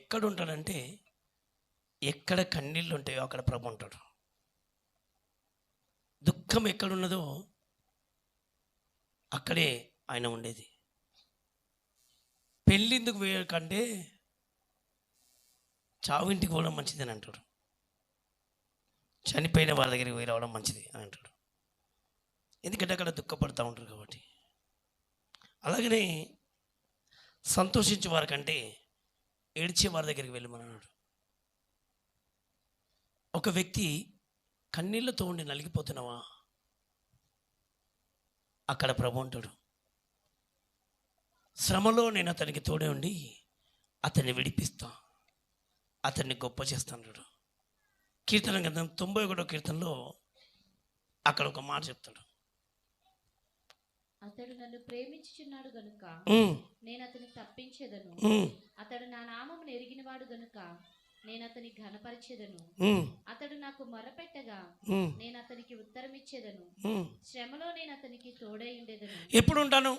ఎక్కడ ఉంటాడంటే ఎక్కడ కన్నీళ్ళు ఉంటాయో అక్కడ ప్రభు ఉంటాడు. దుఃఖం ఎక్కడున్నదో అక్కడే ఆయన ఉండేది. పెళ్ళిందుకు కంటే చావింటికి పోవడం మంచిదని అంటాడు. చనిపోయిన వాళ్ళ దగ్గరికి పోయి రావడం మంచిది అని అంటాడు. ఎందుకంటే అక్కడ దుఃఖపడుతూ ఉంటారు కాబట్టి. అలాగనే సంతోషించే వారికంటే ఏడ్చే వారి దగ్గరికి వెళ్ళమని అన్నాడు. ఒక వ్యక్తి కన్నీళ్లతో ఉండి నలిగిపోతున్నావా, అక్కడ ప్రభు ఉంటాడు. శ్రమలో నేను అతనికి తోడే ఉండి అతన్ని విడిపిస్తా, అతన్ని గొప్ప చేస్తాడు. కీర్తన గ్రంథం 91వ కీర్తనలో అక్కడ ఒక మాట చెప్తాడు. అతడు నన్ను ప్రేమించుచున్నాడు గనుక నేను అతన్ని తప్పించేదను. అతడు నా నామమును ఎరిగినవాడు గనుక నేను అతని ఘనపరిచేదను. అతడు నాకు మొరపెట్టగా నేను అతనికి ఉత్తరం ఇచ్చేదను. శ్రమలో నేను అతనికి తోడై ఉండేదను. ఎప్పుడు ఉంటాను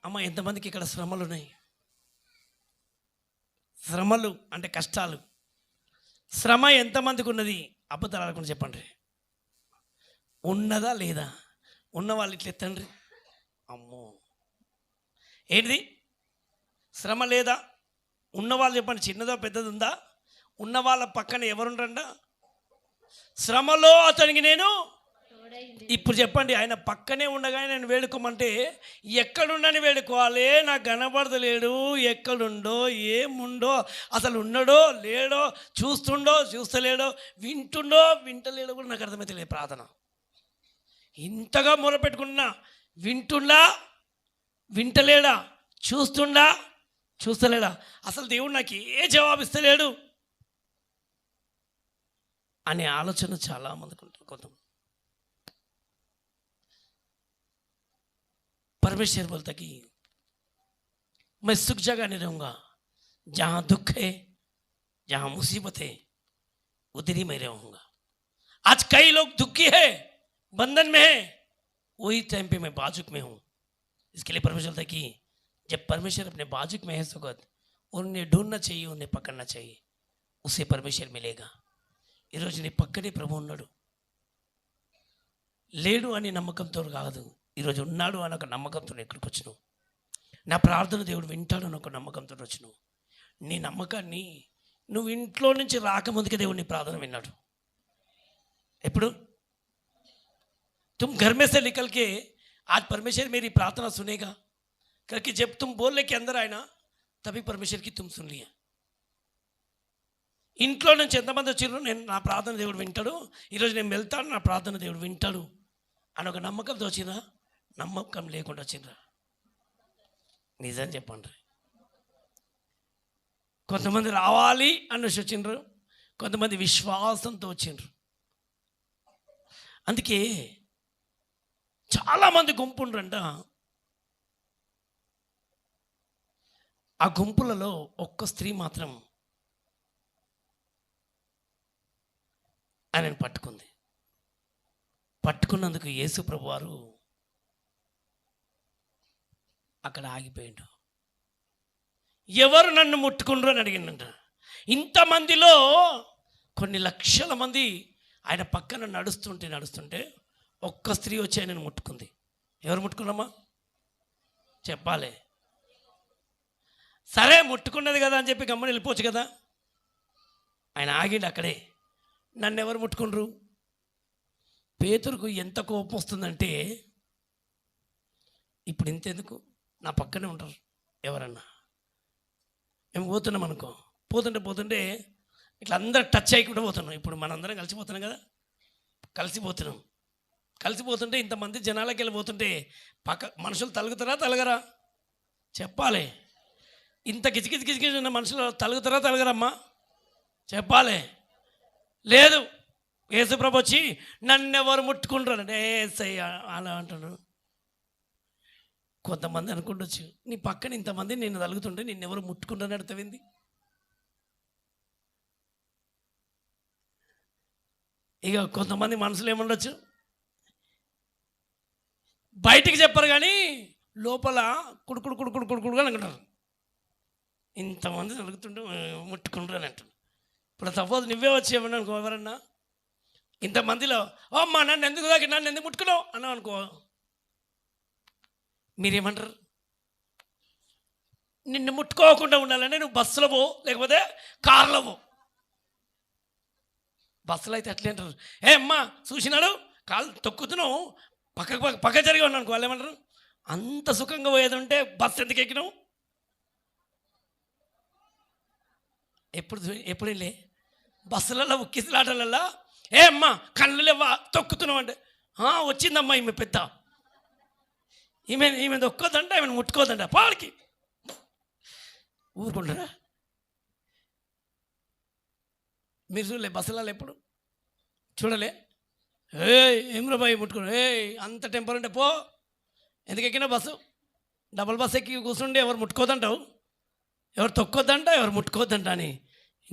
అమ్మ? ఎంతమందికి ఇక్కడ శ్రమలు ఉన్నాయి? శ్రమలు అంటే కష్టాలు. శ్రమ ఎంతమందికి ఉన్నది? అబద్ధాలు చెప్పండి. ఉన్నదా లేదా? ఉన్న వాళ్ళు ఇట్లా ఎత్తండి. అమ్మో, ఏంటిది శ్రమ లేదా? ఉన్నవాళ్ళు చెప్పండి. చిన్నదో పెద్దది ఉందా? ఉన్న వాళ్ళ పక్కన ఎవరుండ్రంట? శ్రమలో అతనికి నేను ఇప్పుడు చెప్పండి. ఆయన పక్కనే ఉండగానే నేను వేడుకోమంటే ఎక్కడుండని వేడుకోవాలి? నాకు కనబడతలేడు, ఎక్కడుండో ఏముండో, అసలు ఉన్నాడో లేడో, చూస్తుండో చూస్తలేడో, వింటుండో వింటలేడో కూడా నాకు అర్థమైతే లేదు. ప్రార్థన ఇంతగా మొరపెట్టుకున్నా వింటుండా వింటలేడా, చూస్తుండా చూస్తలేడా, అసలు దేవుడు నాకు ఏ జవాబు ఇస్తలేడు అనే ఆలోచన చాలామందికి ఉంటుంది. కొంతమంది परमेश्वर बोलता कि मैं सुख जगह नहीं रहूँगा, जहाँ दुख है, जहाँ मुसीबत है, उधर ही मैं रहूँगा. आज कई लोग दुखी है, बंधन में है, वही टाइम पे मैं बाजुक में हूँ. इसके लिए परमेश्वर बोलता कि जब परमेश्वर अपने बाजुक में है सुगत, उन्हें ढूंढना चाहिए, उन्हें पकड़ना चाहिए, उसे परमेश्वर मिलेगा. ఈరోజు నీ పక్కనే ప్రభు ఉన్నాడు. లేడు అని నమ్మకంతో కాదు, ఈరోజు ఉన్నాడు అని ఒక నమ్మకంతో ఎక్కడికి వచ్చినావు. నా ప్రార్థన దేవుడు వింటాడు అని ఒక నమ్మకంతో వచ్చినావు. నీ నమ్మకాన్ని నువ్వు ఇంట్లో నుంచి రాకముందుకే దేవుడు నీ ప్రార్థన విన్నాడు. ఎప్పుడు? तुम घर में से निकल के आज परमेश्वर मेरी प्रार्थना सुनेगा करके जब तुम बोलने के अंदर आए ना, तभी परमेश्वर की तुम सुन लिया. ఇంట్లో నుంచి ఎంతమంది వచ్చిర్రు? నేను నా ప్రార్థన దేవుడు వింటాడు, ఈరోజు నేను వెళ్తాను, నా ప్రార్థన దేవుడు వింటాడు అని ఒక నమ్మకంతో వచ్చిందా? నమ్మకం లేకుండా వచ్చిండ్రా? నిజం చెప్పండి. కొంతమంది రావాలి అనేసి వచ్చిండ్రు, కొంతమంది విశ్వాసంతో వచ్చిండ్రు. అందుకే చాలామంది గుంపుండ్రంట. ఆ గుంపులలో ఒక్క స్త్రీ మాత్రం ఆయనను పట్టుకుంది. పట్టుకున్నందుకు యేసు ప్రభు వారు అక్కడ ఆగిపోయాడు. ఎవరు నన్ను ముట్టుకుండ్రు అని అడిగిందంట. ఇంతమందిలో కొన్ని లక్షల మంది ఆయన పక్కన నడుస్తుంటే ఒక్క స్త్రీ వచ్చి ఆయనను ముట్టుకుంది. ఎవరు ముట్టుకున్నామా చెప్పాలి. సరే ముట్టుకున్నది కదా అని చెప్పి గమ్మని వెళ్ళిపోవచ్చు కదా. ఆయన ఆగిండు అక్కడే. నన్ను ఎవరు ముట్టుకుండ్రు? పేతురుకు ఎంత కోపం వస్తుందంటే, ఇప్పుడు ఇంతెందుకు, నా పక్కనే ఉంటారు ఎవరన్నా. మేము పోతున్నాం అనుకో, పోతుంటే ఇట్లా అందరూ టచ్ అయ్యకుండా పోతున్నాం. ఇప్పుడు మనందరం కలిసిపోతున్నాం కదా, కలిసిపోతుంటే ఇంతమంది జనాలకి వెళ్ళిపోతుంటే పక్క మనుషులు తలగరా చెప్పాలి. ఇంత గిజిగిజిగిజిగి ఉన్న మనుషులు తలగరమ్మా చెప్పాలి. లేదు, యేసుప్రభు వచ్చి నన్నెవరు ముట్టుకుంటారంటే ఏసయ్య అలా అంటాడు. కొంతమంది అనుకుంటొచ్చు, నీ పక్కన ఇంతమంది నిన్ను తలుగుతుంటే నిన్నెవరు ముట్టుకుంటారని అర్థమైంది. ఇక కొంతమంది మనసులో ఏముండొచ్చు, బయటికి చెప్పరు కానీ లోపల కుడుకుడు అని అనుకుంటారు. ఇంతమంది జరుగుతుంటే ముట్టుకుంటారు అని అంటారు. ఇప్పుడు సపోజ్ నువ్వే వచ్చేవని అనుకో, ఎవరన్నా ఇంతమందిలో ఓ అమ్మా నన్ను ఎందుకు తాకి నన్ను ఎందుకు ముట్టుకున్నావు అన్నావు అనుకో, మీరేమంటారు? నిన్ను ముట్టుకోకుండా ఉండాలంటే నువ్వు బస్సులో పో, లేకపోతే కార్లో పో. బస్సులో అయితే అట్లే అంటారు, ఏ అమ్మా చూసినాడు కాళ్ళు తొక్కుతున్నావు, పక్క జరిగి ఉన్నాను అనుకో, వాళ్ళు ఏమంటారు? అంత సుఖంగా పోయేది ఉంటే బస్సు ఎందుకు ఎక్కినావు? ఎప్పుడు వెళ్ళే బస్సులలో ఉక్కిసలాటలలో ఏ అమ్మా కళ్ళు లేవా తొక్కుతున్నావు అంటే వచ్చిందమ్మా ఈమె పెద్ద, ఈమె తొక్కోదంట, ఈమె ముట్టుకోదంట, పాడికి ఊరుకుంటారా? మీరు చూడలే బస్సులలో ఎప్పుడు చూడలే? ఏమ్రా బాయ్ ముట్టుకున్నా, అంత టెంపర్ అంటే పో, ఎందుకు ఎక్కినా బస్సు? డబల్ బస్ ఎక్కి కూర్చుంటే ఎవరు ముట్టుకోదంటావు, ఎవరు తొక్కొద్దంట, ఎవరు ముట్టుకోవద్దంట అని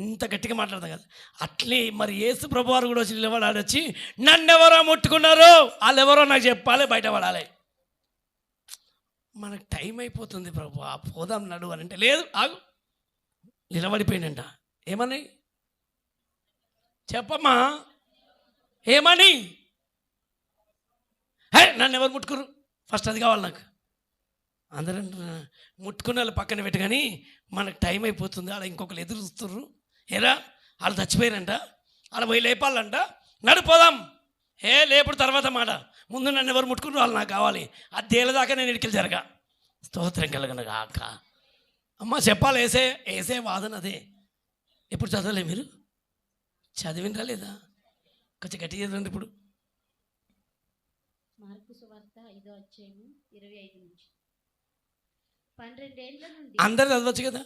ఇంత గట్టిగా మాట్లాడతాం కదా. అట్లే మరి యేసు ప్రభు వారు కూడా వచ్చి నిలబడి ఆడొచ్చి నన్నెవరో ముట్టుకున్నారు, వాళ్ళు ఎవరో నాకు చెప్పాలి, బయట పడాలి. మనకు టైం అయిపోతుంది ప్రభు, పోదాం నడువు అని అంటే లేదు, ఆగు, నిలబడిపోయినంట. ఏమని చెప్పమ్మా, ఏమని? నన్ను ఎవరు ముట్టుకురు, ఫస్ట్ అది కావాలి నాకు. అందరూ ముట్టుకున్న వాళ్ళు పక్కన పెట్టి, కానీ మనకు టైం అయిపోతుంది, ఆడ ఇంకొకరు ఎదురు చూస్తుర్రు, ఏరా వాళ్ళు చచ్చిపోయారంట, ఆడ పోయి లేపాలంట, నడిపోదాం. లేపుడు తర్వాత మాట, ముందు నన్ను ఎవరు ముట్టుకున్నారు వాళ్ళు నాకు కావాలి, అది తేలదాకా నేను ఇడికి జరగా. స్తోత్రం కలగను గాక. అమ్మ చెప్పాలి, వేసే వాదన అదే. ఎప్పుడు చదవలే మీరు? చదివినరా లేదా? కొంచెం గట్టిగా చదవండి. ఇప్పుడు మార్కు సువార్త 5వ అధ్యాయము 25 నుంచి. 12 ఏళ్ల నుండి అందరు చదవచ్చు కదా.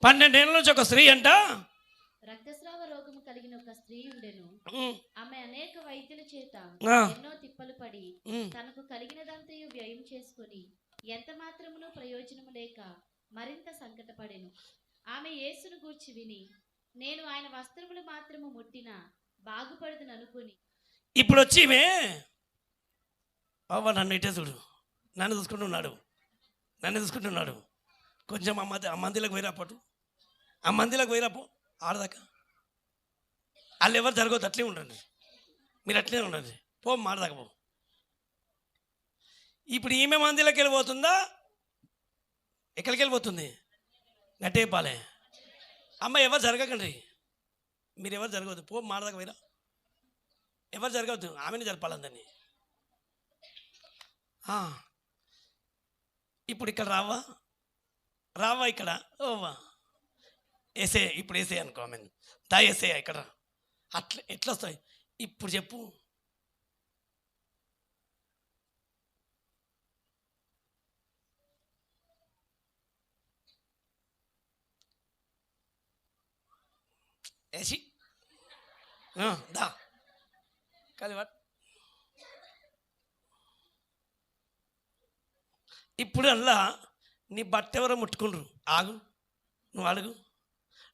12 ఏళ్ళ నుంచి ఒక స్త్రీ అంట రక్తస్రావ రోగము కలిగిన ఒక స్త్రీ ఉండెను. ఆమె అనేక వైద్యుల చేత ఎన్నో తిప్పలు పడి తనకు కలిగినదంతయు వ్యయం చేసుకొని ఎంత మాత్రమును ప్రయోజనము లేక మరింత సంకటపడెను. ఆమె యేసును గూర్చి విని నేను ఆయన వస్త్రములు మాత్రము ముట్టినా బాగుపడదును అనుకుని. ఇప్పుడు వచ్చి నన్ను ఇటే చూడు, నన్ను చూసుకుంటున్నాడు. కొంచెం ఆ మందిలోకి పోయిరాపటు, ఆ మందిలోకి పోయిరాపో, ఆడదాకా వాళ్ళు ఎవరు జరగదు, అట్లే ఉండండి, మీరు అట్లే ఉండండి, పో మాడదాకా పో. ఇప్పుడు ఈమె మందిలోకి వెళ్ళిపోతుందా, ఎక్కడికి వెళ్ళిపోతుంది? గట్టేపాలే. అమ్మ ఎవరు జరగకండి, మీరు ఎవరు జరగవద్దు, పో మాడదాకా పోయిరా, ఎవరు జరగవద్దు, ఆమెను జరపాలందని. ఇప్పుడు ఇక్కడ రావా ఇక్కడ ఓవా ఇప్పుడు వేసే అనుకో, ఆమె దా వేసే ఇక్కడ అట్లా ఎట్లా వస్తాయి ఇప్పుడు చెప్పు. వేసి దా కలివాట్. ఇప్పుడు అలా నీ బట్ట ఎవరో ముట్టుకుండ్రు, ఆగు, నువ్వు అడుగు,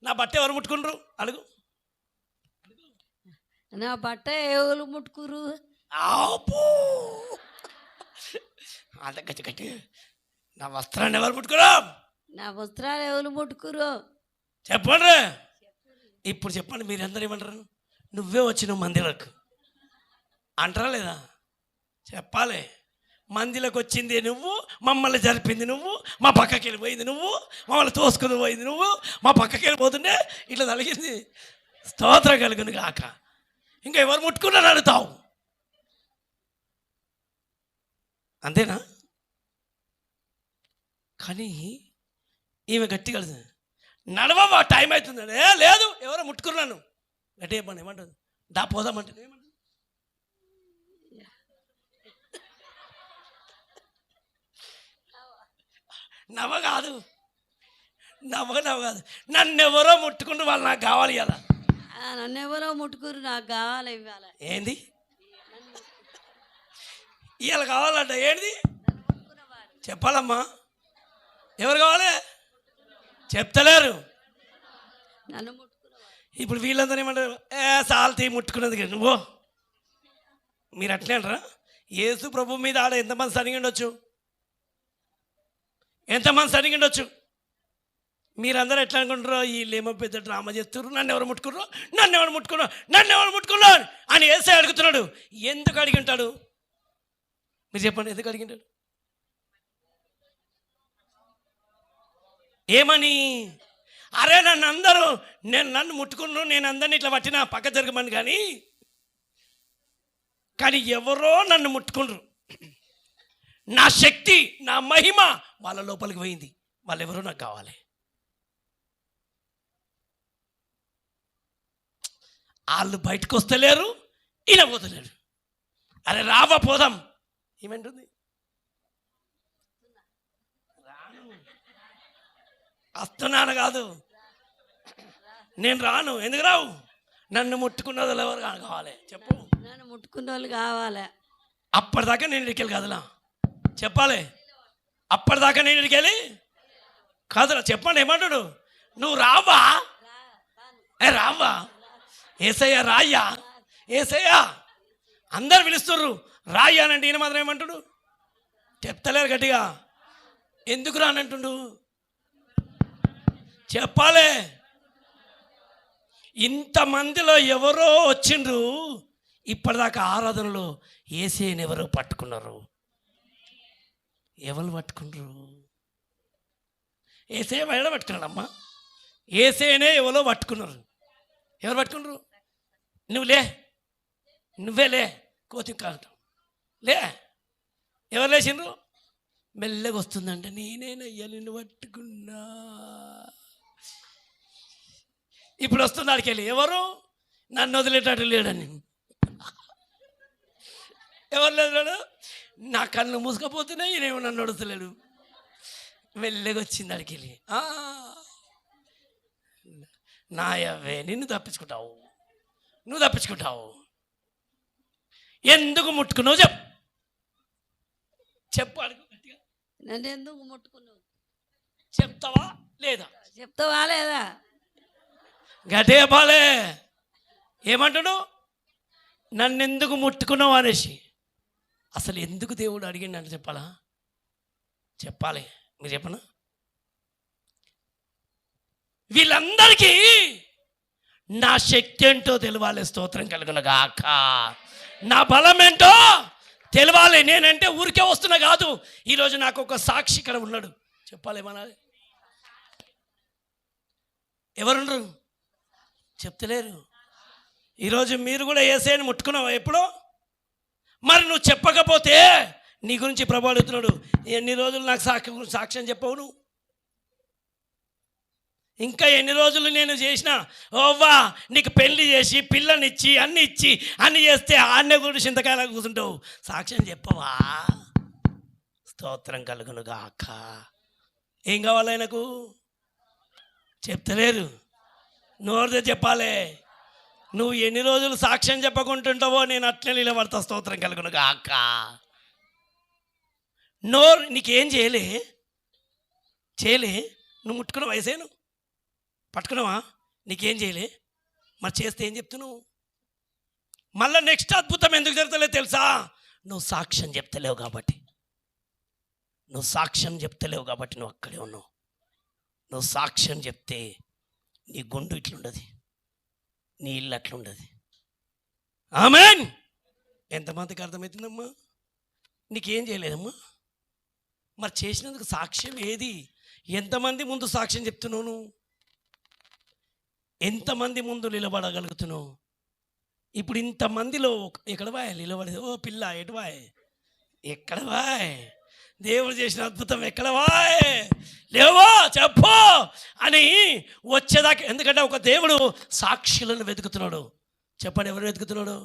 నా బట్ట ఎవరు ముట్టుకుండ్రు అడుగు. నా బట్ట ఎవరు ముట్టుకురు? అంత గట్టి గట్టి, నా వస్త్రాన్ని ఎవరు ముట్టుకురా? నా వస్త్రాలు ఎవరు ముట్టుకురు చెప్పండి. ఇప్పుడు చెప్పండి, మీరందరూ ఏమంటారు? నువ్వే వచ్చినావు మందిరకు అంటారా లేదా? చెప్పాలి. మందిలోకి వచ్చింది నువ్వు, మమ్మల్ని జరిపింది నువ్వు, మా పక్కకి వెళ్ళిపోయింది నువ్వు, మమ్మల్ని తోసుకుని పోయింది నువ్వు, మా పక్కకి వెళ్ళిపోతుండే ఇట్లా తలిగింది. స్తోత్రం కలుగును కాక. ఇంకా ఎవరు ముట్టుకున్నాను అడుగుతావు, అంతేనా? కానీ ఈమె గట్టి కలిసి నడవవా టైం అవుతుందండి, లేదు ఎవరో ముట్టుకున్నాను గట్టి చెప్పండి, ఏమంటుంది? దా పోదామంటే ఏమంటుంది? నవ్వ కాదు, నన్నెవరో ముట్టుకుంటూ వాళ్ళు నాకు కావాలి కదా. నన్నెవరో ముట్టుకురు నాకు కావాలి. ఇవాళ ఏంది ఇవాళ కావాలంట? ఏంది చెప్పాలమ్మా, ఎవరు కావాలి చెప్తలేరు. నన్ను ముట్టుకున్న ఇప్పుడు వీళ్ళందరూ ఏమంటారు? సాల్తీ ముట్టుకున్నది నువ్వు. మీరు అట్లే అంటారా? యేసు ప్రభు మీద ఆడ ఎంతమంది సరిగా ఉండొచ్చు? ఎంతమంది సరిగిండొచ్చు? మీరందరూ ఎట్లా అనుకుంటారో వీళ్ళేమో పెద్ద డ్రామా చేస్తున్నారు, నన్ను ఎవరు ముట్టుకున్నారు అని యేసయ్య అడుగుతున్నాడు. ఎందుకు అడిగి ఉంటాడు? మీరు చెప్పండి, ఎందుకు అడిగింటాడు? ఏమని? అరే నన్ను ముట్టుకున్నారు, నేను అందరినీ ఇట్లా పట్టినా పక్క జరగమని, కానీ ఎవరో నన్ను ముట్టుకున్నారు, నా శక్తి నా మహిమ వాళ్ళ లోపలికి పోయింది, వాళ్ళెవరో నాకు కావాలి. వాళ్ళు బయటకు వస్తలేరు, ఈయన పోతలేరు. అరే రావా పోదాం, ఏమంటుంది? వస్తున్నాను కాదు, నేను రాను. ఎందుకు రావు? నన్ను ముట్టుకున్న వాళ్ళు ఎవరు కావాలి చెప్పు? నన్ను ముట్టుకున్న వాళ్ళు కావాలి. అప్పటిదాకా నేను ఇడికెళ్ళి కదలా చెప్పాలి. అప్పటిదాకా నేను ఇడికెళ్ళి కదలా చెప్పండి. ఏమంటాడు? నువ్వు రావా? రావా? యేసయ్య రాయ్యా, యేసయ్య అందరు పిలుస్తుర్రు రాయ్యా అనంటే ఈయన మాత్రం ఏమంటాడు? చెప్తలేరు గట్టిగా. ఎందుకు రానంటుండు? చెప్పాలి. ఇంతమందిలో ఎవరో వచ్చిండ్రు, ఇప్పటిదాకా ఆరాధనలో యేసయ్యని ఎవరో పట్టుకున్నారు. ఎవరు పట్టుకున్నారు? యేసయ్య ఎవరో పట్టుకున్నాడమ్మా. యేసయ్యనే ఎవరో పట్టుకున్నారు. ఎవరు పట్టుకున్నారు? నువ్వే లే కోచింగ్ కాదు లే. ఎవరు లేచిండ్రు? మెల్లగా వస్తుందంటే నేనేనయ్యా నిన్ను పట్టుకున్నా. ఇప్పుడు వస్తుంది ఆడికెళ్ళి. ఎవరు? నన్ను వదిలేటట్టు లేడని. ఎవరు లేదు? నా కళ్ళు మూసుకపోతున్నాయి, నేనేమో నన్ను వడుతలేడు. మెల్లగా వచ్చింది ఆడికెళ్ళి. నాయవే నువ్వు తప్పించుకుంటావు. ఎందుకు ముట్టుకున్నావు చెప్పు అడుగు గట్టిగా. నన్ను ఎందుకు ముట్టుకున్నావు చెప్తావా లేదా? చెప్తావా లేదా? గట్టిగా చెప్పాలే. ఏమంటాడు? నన్ను ఎందుకు ముట్టుకున్నావు అనేసి. అసలు ఎందుకు దేవుడు అడిగిండు అంటే చెప్పాలి. మీరు చెప్పనా? వీళ్ళందరికీ నా శక్తి ఏంటో తెలవాలి. స్తోత్రం కలుగును గాక. నా బలం ఏంటో తెలవాలి. నేనంటే ఊరికే వస్తున్నా కాదు. ఈరోజు నాకు ఒక సాక్షి ఇక్కడ ఉన్నాడు. చెప్పాలి. ఏమనాలి? ఎవరుండ్రు? చెప్తలేరు. ఈరోజు మీరు కూడా యేసయ్యని ముట్టుకున్నావా ఎప్పుడో? మరి నువ్వు చెప్పకపోతే నీ గురించి ప్రభు అడుగుతున్నాడు. ఎన్ని రోజులు నాకు సాక్ష్యం చెప్పవు నువ్వు? ఇంకా ఎన్ని రోజులు నేను చేసిన? ఓవ్వా నీకు పెళ్లి చేసి పిల్లనిచ్చి అన్ని చేస్తే ఆన్నే కూడా చింతకాయలా కూర్చుంటావు. సాక్ష్యం చెప్పవా? స్తోత్రం కలుగును గాక. ఏం కావాలి ఆయనకు? చెప్తలేరు. నోరుదే చెప్పాలి. నువ్వు ఎన్ని రోజులు సాక్ష్యం చెప్పకుంటుంటావో నేను అట్లే నిలబడతా. స్తోత్రం కలుగును గాక. నోరు నీకేం చేయలే నువ్వు ముట్టుకున్నావు వయసేను పట్టుకున్నావా? నీకేం చేయలే. మరి చేస్తే ఏం చెప్తున్నావు? మళ్ళీ నెక్స్ట్ అద్భుతం ఎందుకు జరుగుతలేదు తెలుసా? నువ్వు సాక్ష్యం చెప్తలేవు కాబట్టి. నువ్వు అక్కడే ఉన్నావు. నువ్వు సాక్ష్యం చెప్తే నీ గుండు ఇట్లుండదు, నీ ఇల్లు అట్లుండదు. ఆమేన్. ఎంతమందికి అర్థమవుతుందమ్మా? నీకేం చేయలేదమ్మా. మరి చేసినందుకు సాక్ష్యం ఏది? ఎంతమంది ముందు సాక్ష్యం చెప్తున్నావు నువ్వు? ఎంతమంది ముందు నిలబడగలుగుతున్నావు? ఇప్పుడు ఇంతమందిలో ఎక్కడ వాయ్ నిలబడేది? ఓ పిల్ల ఎటు వాయ్? ఎక్కడ వాయ్? దేవుడు చేసిన అద్భుతం ఎక్కడ వాయ్? లేవో చెప్పు అని వచ్చేదాకా. ఎందుకంటే ఒక దేవుడు సాక్షులను వెతుకుతున్నాడు. చెప్పండి, ఎవరు వెతుకుతున్నాడు?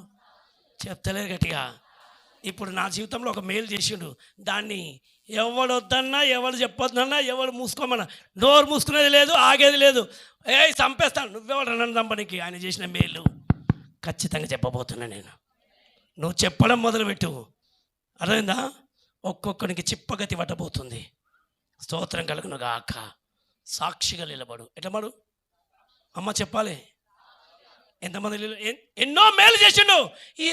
చెప్తలేరు గట్టిగా. ఇప్పుడు నా జీవితంలో ఒక మేలు చేసిండు. దాన్ని ఎవడు వద్దన్నా, ఎవడు చెప్పొద్దన్నా, ఎవడు మూసుకోమన్నా నోరు మూసుకునేది లేదు, ఆగేది లేదు. చంపేస్తాను. నువ్వెవడు నన్ను చంపడానికి? ఆయన చేసిన మేలు ఖచ్చితంగా చెప్పబోతున్నా నేను. నువ్వు చెప్పడం మొదలుపెట్టు. అర్థమైందా? ఒక్కొక్కరికి చిప్పగతి పట్టబోతుంది. స్తోత్రం కలుగును గాక. సాక్షిగా నిలబడు. ఎట్లబడు అమ్మ చెప్పాలి. ఎంతమంది ఎన్నో మేలు చేసిండు.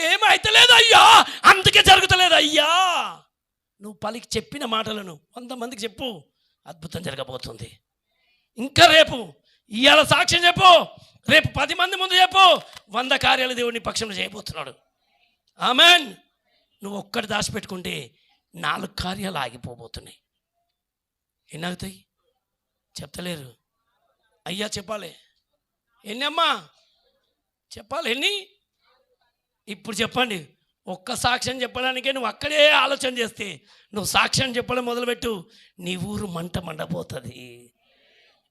ఏమైతలేదు అయ్యా, అందుకే జరుగుతలేదు అయ్యా. నువ్వు పలికి చెప్పిన మాటలను 100 మందికి చెప్పు. అద్భుతం జరగబోతుంది. ఇంకా రేపు ఇవాళ సాక్ష్యం చెప్పు, రేపు 10 మంది ముందు చెప్పు, 100 కార్యాలు దేవుడిని పక్షంలో చేయబోతున్నాడు. ఆమెన్. నువ్వు ఒక్కటి దాచిపెట్టుకుంటే 4 కార్యాలు ఆగిపోబోతున్నాయి. ఎన్ని ఆగుతాయి చెప్తలేరు. అయ్యా చెప్పాలి. ఎన్ని అమ్మా చెప్పాలి? ఎన్ని? ఇప్పుడు చెప్పండి. ఒక్క సాక్ష్యం చెప్పడానికే నువ్వు అక్కడే ఆలోచన చేస్తే, నువ్వు సాక్ష్యం చెప్పడం మొదలుపెట్టు, నీ ఊరు మంట మండపోతుంది.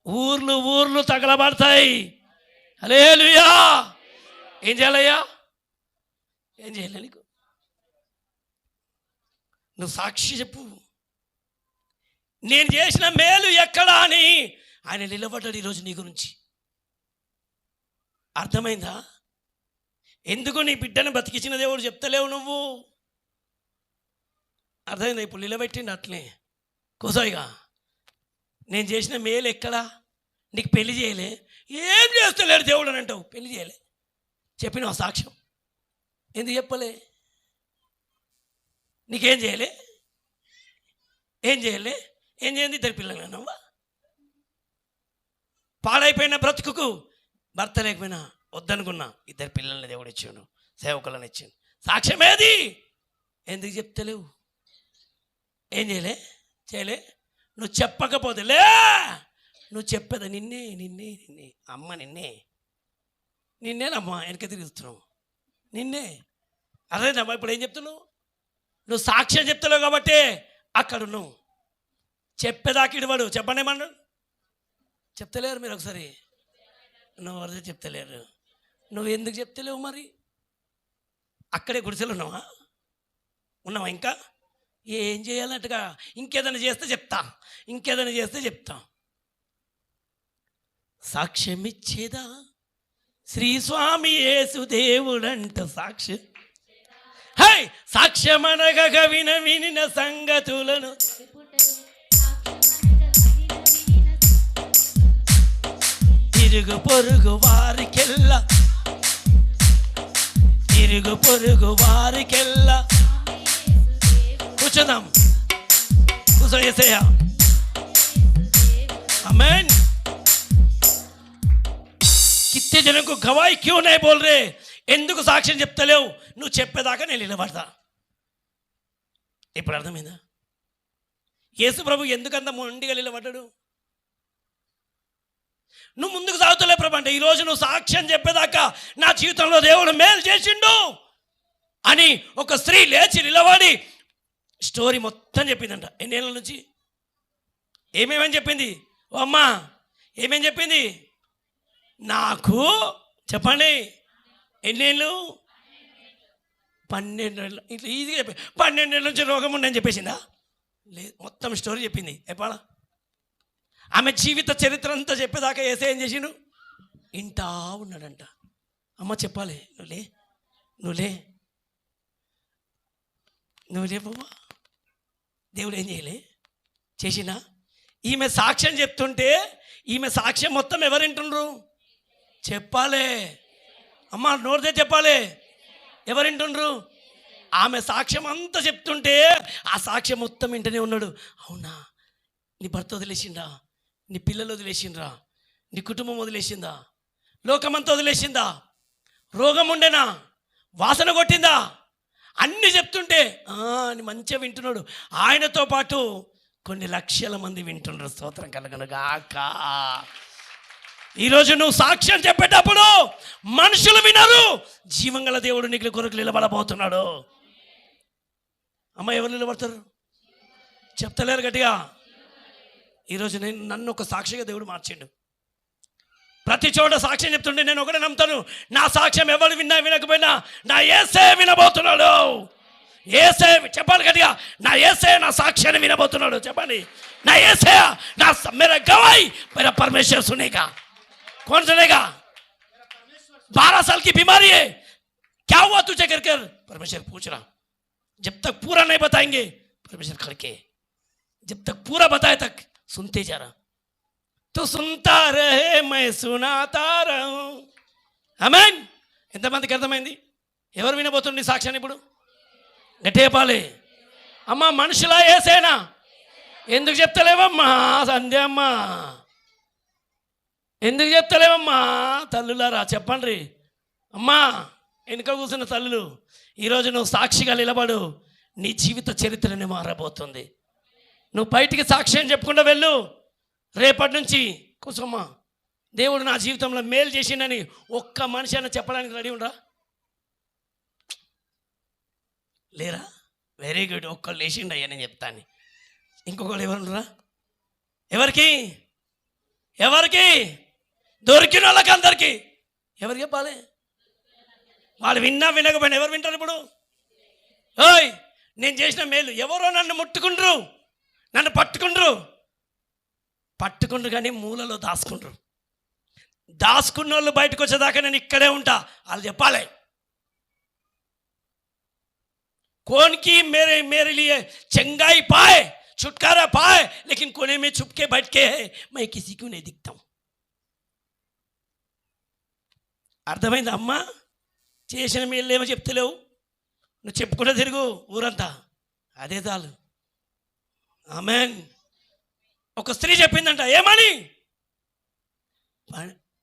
ఊర్లు తగలబడతాయి. హల్లెలూయా. ఏం చేయాలయ్యా? ఏం చేయాలి నీకు? నువ్వు సాక్షి చెప్పు. నేను చేసిన మేలు ఎక్కడా అని ఆయన నిలబడ్డాడు ఈరోజు నీ గురించి. అర్థమైందా? ఎందుకు నీ బిడ్డను బతికించిన దేవుడు చెప్తలేవు నువ్వు? అర్థమైందా? ఇప్పుడు నిలబెట్టిండు అట్లే కూసాయిగా. నేను చేసిన మేలు ఎక్కడా? నీకు పెళ్లి చేయలే, ఏం చేస్తలేడు దేవుడు అని అంటావు. పెళ్లి చేయలే, చెప్పినావు సాక్ష్యం. ఎందుకు చెప్పలే? నీకేం చేయలే? ఏం చేయలే? ఏం చేయండి? 2 పిల్లలు అన్నావా? పాడైపోయిన బ్రతుకుకు భర్త లేకపోయినా వద్దనుకున్నా 2 పిల్లల్ని దేవుడు ఇచ్చాడు, సేవకులను ఇచ్చాడు. సాక్ష్యం ఏది? ఎందుకు చెప్తలేవు? ఏం చేయలే? నువ్వు చెప్పకపోతే లే, నువ్వు చెప్పేదా నిన్నే అమ్మ నిన్నేనమ్మా వెనక తిరుగుతున్నావు, నిన్నే. అదేనమ్మా. ఇప్పుడు ఏం చెప్తున్నావు? నువ్వు సాక్ష్యం చెప్తలేవు కాబట్టి అక్కడ నువ్వు చెప్పేదాకా ఇడవాడు. చెప్పండి ఏమన్నా చెప్తలేరు మీరు ఒకసారి. నువ్వు అదే చెప్తలేరు. నువ్వు ఎందుకు చెప్తలేవు మరి? అక్కడే గుడిసెలు ఉన్నావా ఇంకా? ఏం చేయాలంటగా? ఇంకేదైనా చేస్తే చెప్తా. సాక్ష్యం ఇచ్చేదా శ్రీ స్వామి యేసు దేవుడంట. సాక్ష్యమనగ వినిన సంగతులను ఇరుగు పొరుగు వారికెల్లా కూర్చుందాం. కూర్చో యేసయ్యా. आमेन. कितने जनों को गवाही क्यों नहीं बोल रहे? ఎందుకు సాక్ష్యం చెప్తలేవు? నువ్వు చెప్పేదాకా నేను నిలబడతా. ఇప్పుడు అర్థమైందా? యేసు ప్రభు ఎందుకంత మొండిగా నిలబడ్డాడు? నువ్వు ముందుకు సాగుతలే ప్రభు అంటే, ఈరోజు నువ్వు సాక్ష్యం చెప్పేదాకా నా జీవితంలో దేవుడు మేలు చేసిండు అని ఒక స్త్రీ లేచి నిలబడి స్టోరీ మొత్తం చెప్పిందంట. ఎన్నేళ్ళ నుంచి ఏమేమని చెప్పింది? ఓ అమ్మా ఏమేమి చెప్పింది? నాకు చెప్పండి ఎన్నేళ్ళు? 12 ఏళ్ళు. ఇట్లా ఈజీగా చెప్పి 12 ఏళ్ళ నుంచి రోగం ఉండని చెప్పేసిందా? లేదు, మొత్తం స్టోరీ చెప్పింది. చెప్పాలా? ఆమె జీవిత చరిత్ర అంతా చెప్పేదాకా ఏసే ఏం చేసిండు? ఇంటా ఉన్నాడంట. అమ్మ చెప్పాలి. నువ్వులే బాబా. దేవుడు ఏం చేయలే చేసినా? ఈమె సాక్ష్యం చెప్తుంటే ఈమె సాక్ష్యం మొత్తం ఎవరు వింటుండ్రు? చెప్పాలి అమ్మ, నోరుదే చెప్పాలి. ఎవరు వింటుండ్రు? ఆమె సాక్ష్యం అంతా చెప్తుంటే ఆ సాక్ష్యం మొత్తం వింటనే ఉన్నాడు. అవునా, నీ భర్త వదిలేసిందా? నీ పిల్లలు వదిలేసిండ్రా? నీ కుటుంబం వదిలేసిందా? లోకమంతా వదిలేసిందా? రోగం ఉండేనా? వాసన కొట్టిందా? అన్నీ చెప్తుంటే అని మంచిగా వింటున్నాడు. ఆయనతో పాటు కొన్ని లక్షల మంది వింటున్నారు. స్తోత్రం కలుగును గాక. ఈరోజు నువ్వు సాక్ష్యం చెప్పేటప్పుడు మనుషులు వినరు, జీవంగల దేవుడు నీకు కొరకు నిలబడబోతున్నాడు. అమ్మ ఎవరు నిలబడతారు? చెప్తలేరు గట్టిగా. ఈరోజు నన్ను ఒక సాక్షిగా దేవుడు మార్చిండు. ప్రతి చోట సాక్ష్యం చెప్తుంటే నేను ఒకటే నమ్ముతాను, నా సాక్ష్యం ఎవరు విన్నా వినకపోయినా నా యేసే వినబోతున్నాడు. యేసే చెప్పాలి గట్టిగా, నా యేసే నా సాక్ష్యాన్ని వినబోతున్నాడు. చెప్పండి, నా యేసే నా मेरा गवाही मेरा परमेश्वर सुनेगा. कौन सुनेगा? 12 साल की बीमारी है, क्या हुआ तुझे कर कर? परमेश्वर पूछ रहा. जब तक पूरा नहीं बताएंगे परमेश्वर खड़के, जब तक पूरा बताए तक सुनते जा रहा. तो सुनता रहे मैं सुनाता रहूं. ఆమేన్. ఎంతమందికి అర్థమైంది? ఎవరు వినబోతుంది సాక్ష్యాన్ని? ఇప్పుడు గట్టిగా చెప్పాలి. అమ్మ మనుషులా యేసేనా? ఎందుకు చెప్తలేవమ్మా సంధ్యమ్మా? ఎందుకు చెప్తలేవమ్మా తల్లులారా? చెప్పండి అమ్మా. వెనుక కూర్చున్న తల్లులు, ఈరోజు నువ్వు సాక్షిగా నిలబడు. నీ జీవిత చరిత్రని మారబోతుంది. నువ్వు బయటికి సాక్ష్యం చెప్పుకుంటూ వెళ్ళు. రేపటి నుంచి కూర్చోమ్మా, దేవుడు నా జీవితంలో మేలు చేసిండని ఒక్క మనిషి అయినా చెప్పడానికి రెడీ ఉండరా? లేరా? Very good. ఒక్కళ్ళు లేచిండు అయ్యా నేను చెప్తాను. ఇంకొకళ్ళు ఎవరురా? ఎవరికి ఎవరికి దొరికిన వాళ్ళకి అందరికీ ఎవరు చెప్పాలి? వాళ్ళు విన్నా వినకపోయినా ఎవరు వింటారు ఇప్పుడు? ఓయ్, నేను చేసిన మేలు ఎవరో నన్ను ముట్టుకుంటారు, నన్ను పట్టుకుంటారు కానీ మూలలో దాచుకుంటారు. దాచుకున్న వాళ్ళు బయటకు వచ్చేదాకా నేను ఇక్కడే ఉంటా. వాళ్ళు చెప్పాలి, कौन की मेरे लिए चंगाई पाए, छुटकारा पाए, लेकिन कोने में छुप के बैठ के है, मैं किसी को नहीं दिखता हूं. అర్థమైంది అమ్మా? చేసిన మేలు ఏమో చెప్తలేవు, నువ్వు చెప్పుకుంటే తిరుగు ఊరంతా, అదే చాలు. ఆమెన్. ఒక స్త్రీ చెప్పిందంట, ఏమని?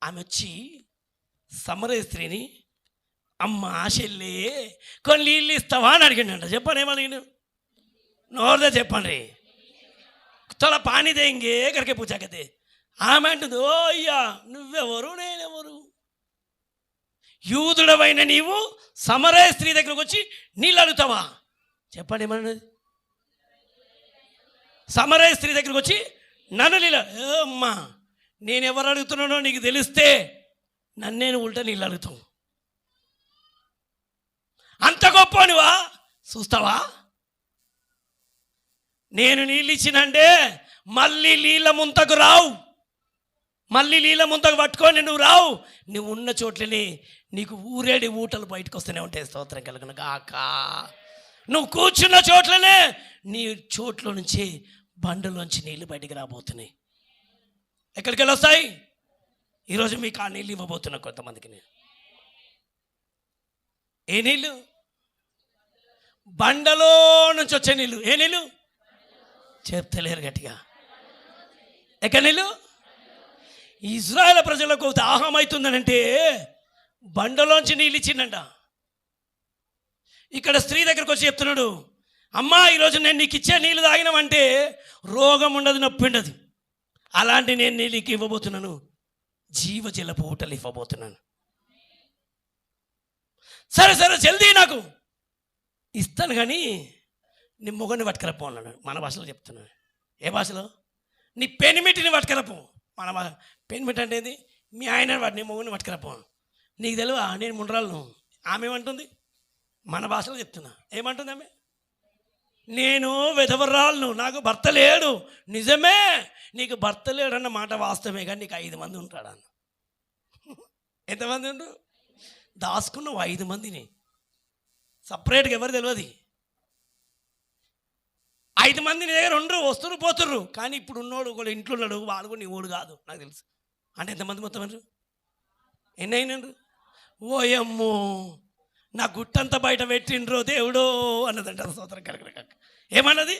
ఆమె వచ్చి సమరయ స్త్రీని, అమ్మ ఆశల్లే కొన్ని నీళ్ళు ఇస్తావా అని అడిగిండంట. చెప్పండి ఏమడిగిన? నోరుదే చెప్పండి. తొల పానీ దేంగే కరికే పూజాకతే. ఆమె అంటుంది, ఓ అయ్యా నువ్వెవరు నేనెవరు? యూదుడవైన నీవు సమరయ స్త్రీ దగ్గరకు వచ్చి నీళ్ళు అడుగుతావా? చెప్పండి ఏమన్నది? సమరయ స్త్రీ దగ్గరకు వచ్చి నన్ను నీళ్ళు, అమ్మా నేను ఎవరు అడుగుతున్నానో నీకు తెలిస్తే నన్నేను ఉల్టా నీళ్ళు అడుగుతావు. అంత గొప్పనివా? చూస్తావా? నేను నీళ్ళు ఇచ్చినంటే మళ్ళీ నీళ్ళ ముంతకు రావు, మళ్ళీ నీళ్ళ ముంతకు పట్టుకొని నువ్వు రావు. నువ్వు ఉన్న చోట్లనే నీకు ఊరేడి ఊటలు బయటకు వస్తూనే ఉంటాయి. స్తోత్రం కలుగును గాక. నువ్వు కూర్చున్న చోట్లనే నీ చోట్ల నుంచి బండలోంచి నీళ్ళు బయటికి రాబోతున్నాయి. ఎక్కడికి వెళ్ళి వస్తాయి? ఈరోజు మీకు ఆ నీళ్ళు ఇవ్వబోతున్నా కొంతమందికి నేను. ఏ నీళ్ళు? బండలో నుంచి వచ్చే నీళ్ళు. ఏ నీళ్ళు? చెప్తలేరు గట్టిగా. ఎక్కడ నీళ్ళు? ఇజ్రాయేల్ ప్రజలకు దాహం అవుతుందనంటే బండలోంచి నీళ్ళు ఇచ్చిండంట. ఇక్కడ స్త్రీ దగ్గరకు వచ్చి చెప్తున్నాడు, అమ్మా ఈరోజు నేను నీకు ఇచ్చే నీళ్ళు తాగినామంటే రోగం ఉండదు, నొప్పి ఉండదు. అలాంటి నేను నీళ్ళకి ఇవ్వబోతున్నాను, జీవజలపు ఊటలు ఇవ్వబోతున్నాను. సరే సరే జల్దీ నాకు ఇస్తాను, కానీ నీ మొగని పట్టుకరపో అన్నాడు. మన భాషలో చెప్తున్నాను. ఏ భాషలో? నీ పెనిమిటిని పట్టుకరపో. మన పెనిమిటి అంటే ఏంది? మీ ఆయన వాడు, నీ మొగని పట్టుకరపో. నీకు తెలియదా నేను ముండ్రాలను? ఆమె ఏమంటుంది? మన భాషలో చెప్తున్నా. ఏమంటుంది ఆమె? నేను వెధవరాలను, నాకు భర్త లేడు. నిజమే, నీకు భర్త లేడన్న మాట వాస్తవమే, కానీ నీకు 5 మంది ఉంటాడన్న. ఎంతమంది ఉండు? దాచుకున్నావు 5 మందిని. సపరేట్గా ఎవరు తెలియదు. 5 మంది నీ దగ్గర ఉండరు, వస్తురు పోతుర్రు. కానీ ఇప్పుడు ఉన్నోడు కూడా ఇంట్లో ఉన్నాడు, వాడు కూడా నీ ఓడు కాదు నాకు తెలుసు. అంటే ఎంతమంది మొత్తం అన్నారు? ఎన్ని అయినారు? ఓయమ్మో నా గుట్టంతా బయట పెట్టిండ్రో దేవుడో అన్నదంట. స్తోత్రం కలగక. ఏమన్నది?